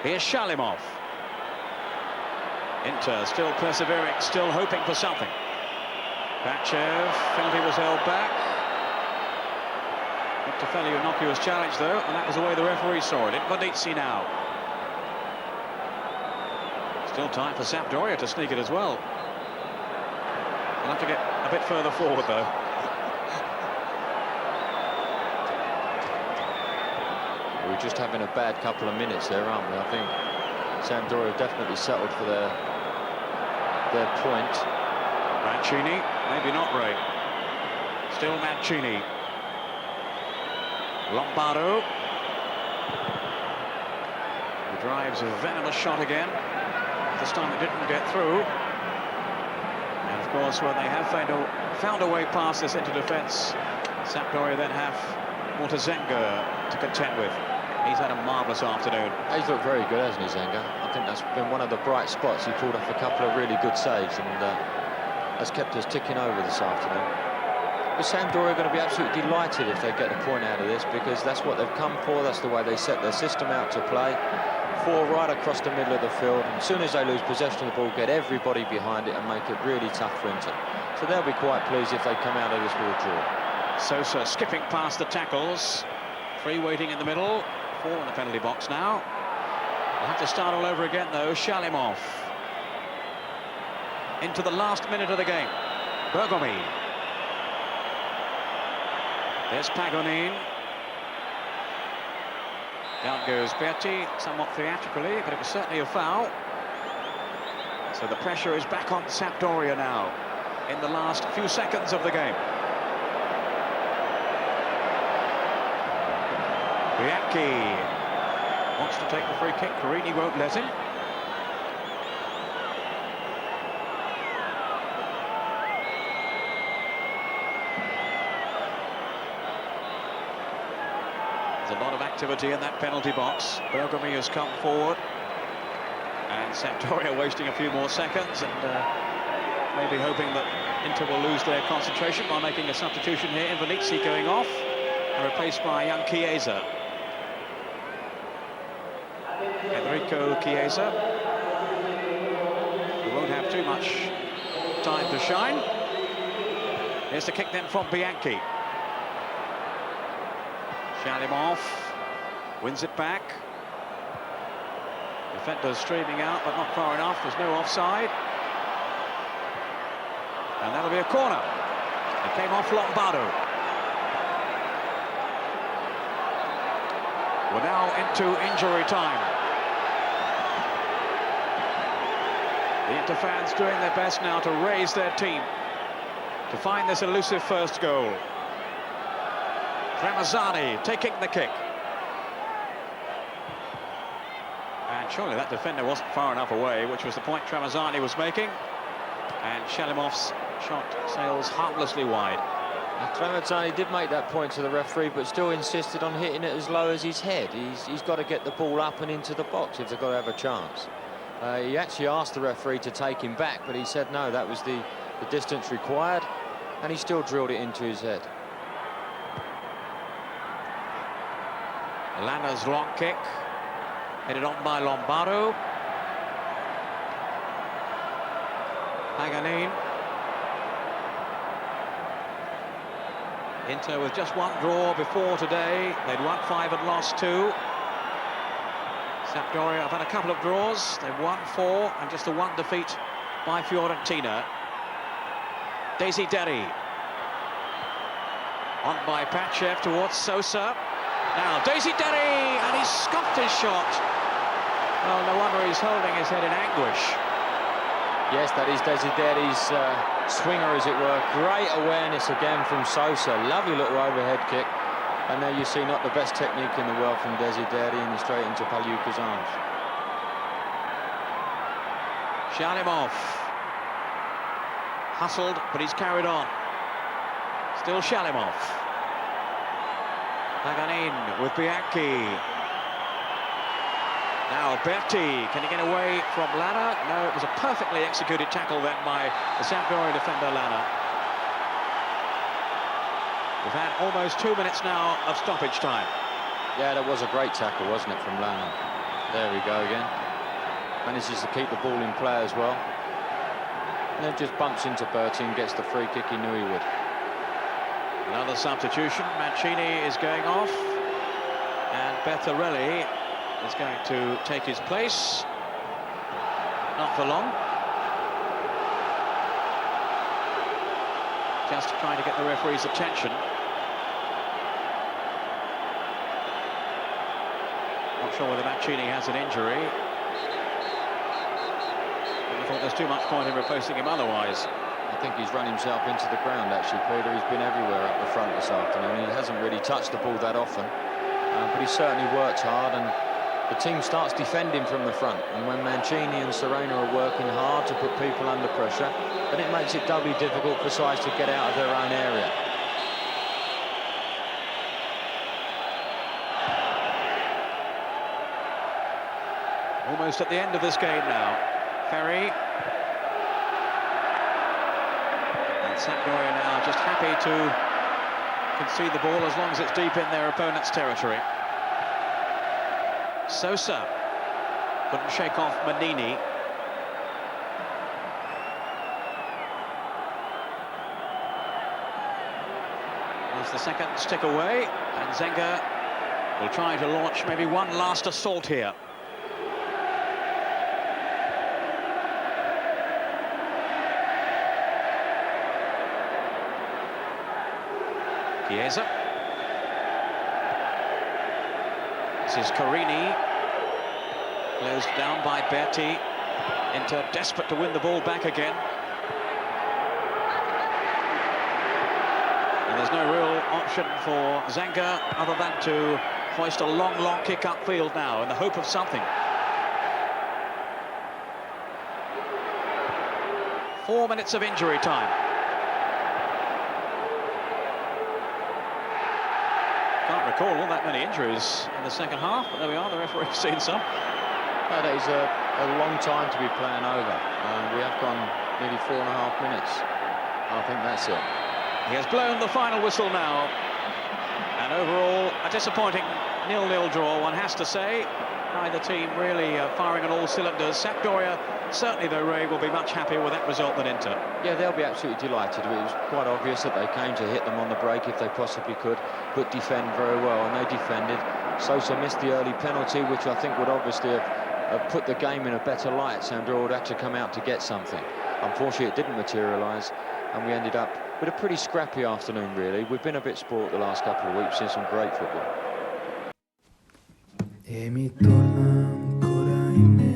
Here's Shalimov. Inter still persevering, still hoping for something. Pančev felt he was held back. Not a fairly innocuous challenge though, and that was the way the referee saw it. Inter now. Still time for Sampdoria to sneak it as well. They'll have to get a bit further forward though. We're just having a bad couple of minutes there, aren't we? I think Sampdoria have definitely settled for their point. Mancini, maybe not Ray. Still Mancini. Lombardo. He drives a venomous shot again. This time it didn't get through. And of course, when they have found a way past this into defence, Sampdoria then have Zenga to contend with. He's had a marvellous afternoon. He's looked very good, hasn't he, Zenga? I think that's been one of the bright spots. He pulled off a couple of really good saves, and has kept us ticking over this afternoon. But Sampdoria are going to be absolutely delighted if they get a point out of this, because that's what they've come for. That's the way they set their system out to play. 4 right across the middle of the field. And as soon as they lose possession of the ball, get everybody behind it and make it really tough for Inter. So they'll be quite pleased if they come out of this with a draw. Sosa skipping past the tackles. 3 waiting in the middle. 4 in the penalty box now. We'll have to start all over again though. Shalimov. Into the last minute of the game. Bergomi. There's Paganin. Down goes Berti, somewhat theatrically, but it was certainly a foul. So the pressure is back on Sampdoria now in the last few seconds of the game. Bianchi wants to take the free kick. Corini won't let him. There's a lot of activity in that penalty box. Bergomi has come forward, and Sampdoria wasting a few more seconds, and maybe hoping that Inter will lose their concentration by making a substitution here. Venezia going off and replaced by young Chiesa. Enrico Chiesa, who won't have too much time to shine. Here's the kick then from Bianchi. Shalimov wins it back. Defenders streaming out, but not far enough. There's no offside. And that'll be a corner. It came off Lombardo. We're now into injury time. The Inter fans doing their best now to raise their team to find this elusive first goal. Tramezzani taking the kick. And surely that defender wasn't far enough away, which was the point Tramezzani was making. And Shalimov's shot sails harmlessly wide. Tramezzani did make that point to the referee, but still insisted on hitting it as low as his head. He's got to get the ball up and into the box if they've got to have a chance. He actually asked the referee to take him back, but he said no, that was the distance required, and he still drilled it into his head. Lanna's long kick, headed on by Lombardo. Paganin. Inter with just 1 draw before today. They'd won 5 and lost 2. Sampdoria have had a couple of draws. They've won 4 and just the 1 defeat by Fiorentina. Desideri. On by Pančev towards Sosa. Now Desideri, and he's scuffed his shot. Well, no wonder he's holding his head in anguish. Yes, that is Desideri's swinger, as it were. Great awareness again from Sosa. Lovely little overhead kick. And there you see not the best technique in the world from Desideri, and straight into Pagliuca's arms. Shalimov. Hustled, but he's carried on. Still Shalimov. Paganin with Bianchi. Now Berti, can he get away from Lanna? No, it was a perfectly executed tackle then by the Sampdoria defender Lanna. We've had almost 2 minutes now of stoppage time. Yeah, that was a great tackle, wasn't it, from Lanna? There we go again. Manages to keep the ball in play as well. And then just bumps into Berti and gets the free kick he knew he would. Another substitution. Mannini is going off. And Berti is going to take his place. Not for long. Just trying to get the referee's attention. Not sure whether Mannini has an injury. I thought there's too much point in replacing him otherwise. I think he's run himself into the ground, actually, Peter. He's been everywhere up the front this afternoon. He hasn't really touched the ball that often, but he certainly works hard, and the team starts defending from the front. And when Mannini and Serena are working hard to put people under pressure, then it makes it doubly difficult for sides to get out of their own area. Almost at the end of this game now. Ferri. And Sampdoria now just happy to concede the ball as long as it's deep in their opponent's territory. Sosa couldn't shake off Mannini. There's the second stick away, and Zenga will try to launch maybe one last assault here. Chiesa. This is Corini. Closed down by Berti. Inter desperate to win the ball back again. And there's no real option for Zenga other than to hoist a long kick upfield now in the hope of something. 4 minutes of injury time. Can't recall all that many injuries in the second half, but there we are, the referee's seen some. That is a long time to be playing over. We have gone nearly 4.5 minutes. I think that's it. He has blown the final whistle now. And overall, a disappointing 0-0 draw, one has to say. Neither team really firing on all cylinders. Sampdoria, certainly though, Ray, will be much happier with that result than Inter. Yeah, they'll be absolutely delighted. It was quite obvious that they came to hit them on the break if they possibly could, but defend very well, and they defended. Sosa missed the early penalty, which I think would obviously have put the game in a better light. Sampdoria would have to come out to get something. Unfortunately, it didn't materialise, and we ended up with a pretty scrappy afternoon, really. We've been a bit spoilt the last couple of weeks, seen some great football. E mi torna ancora in mente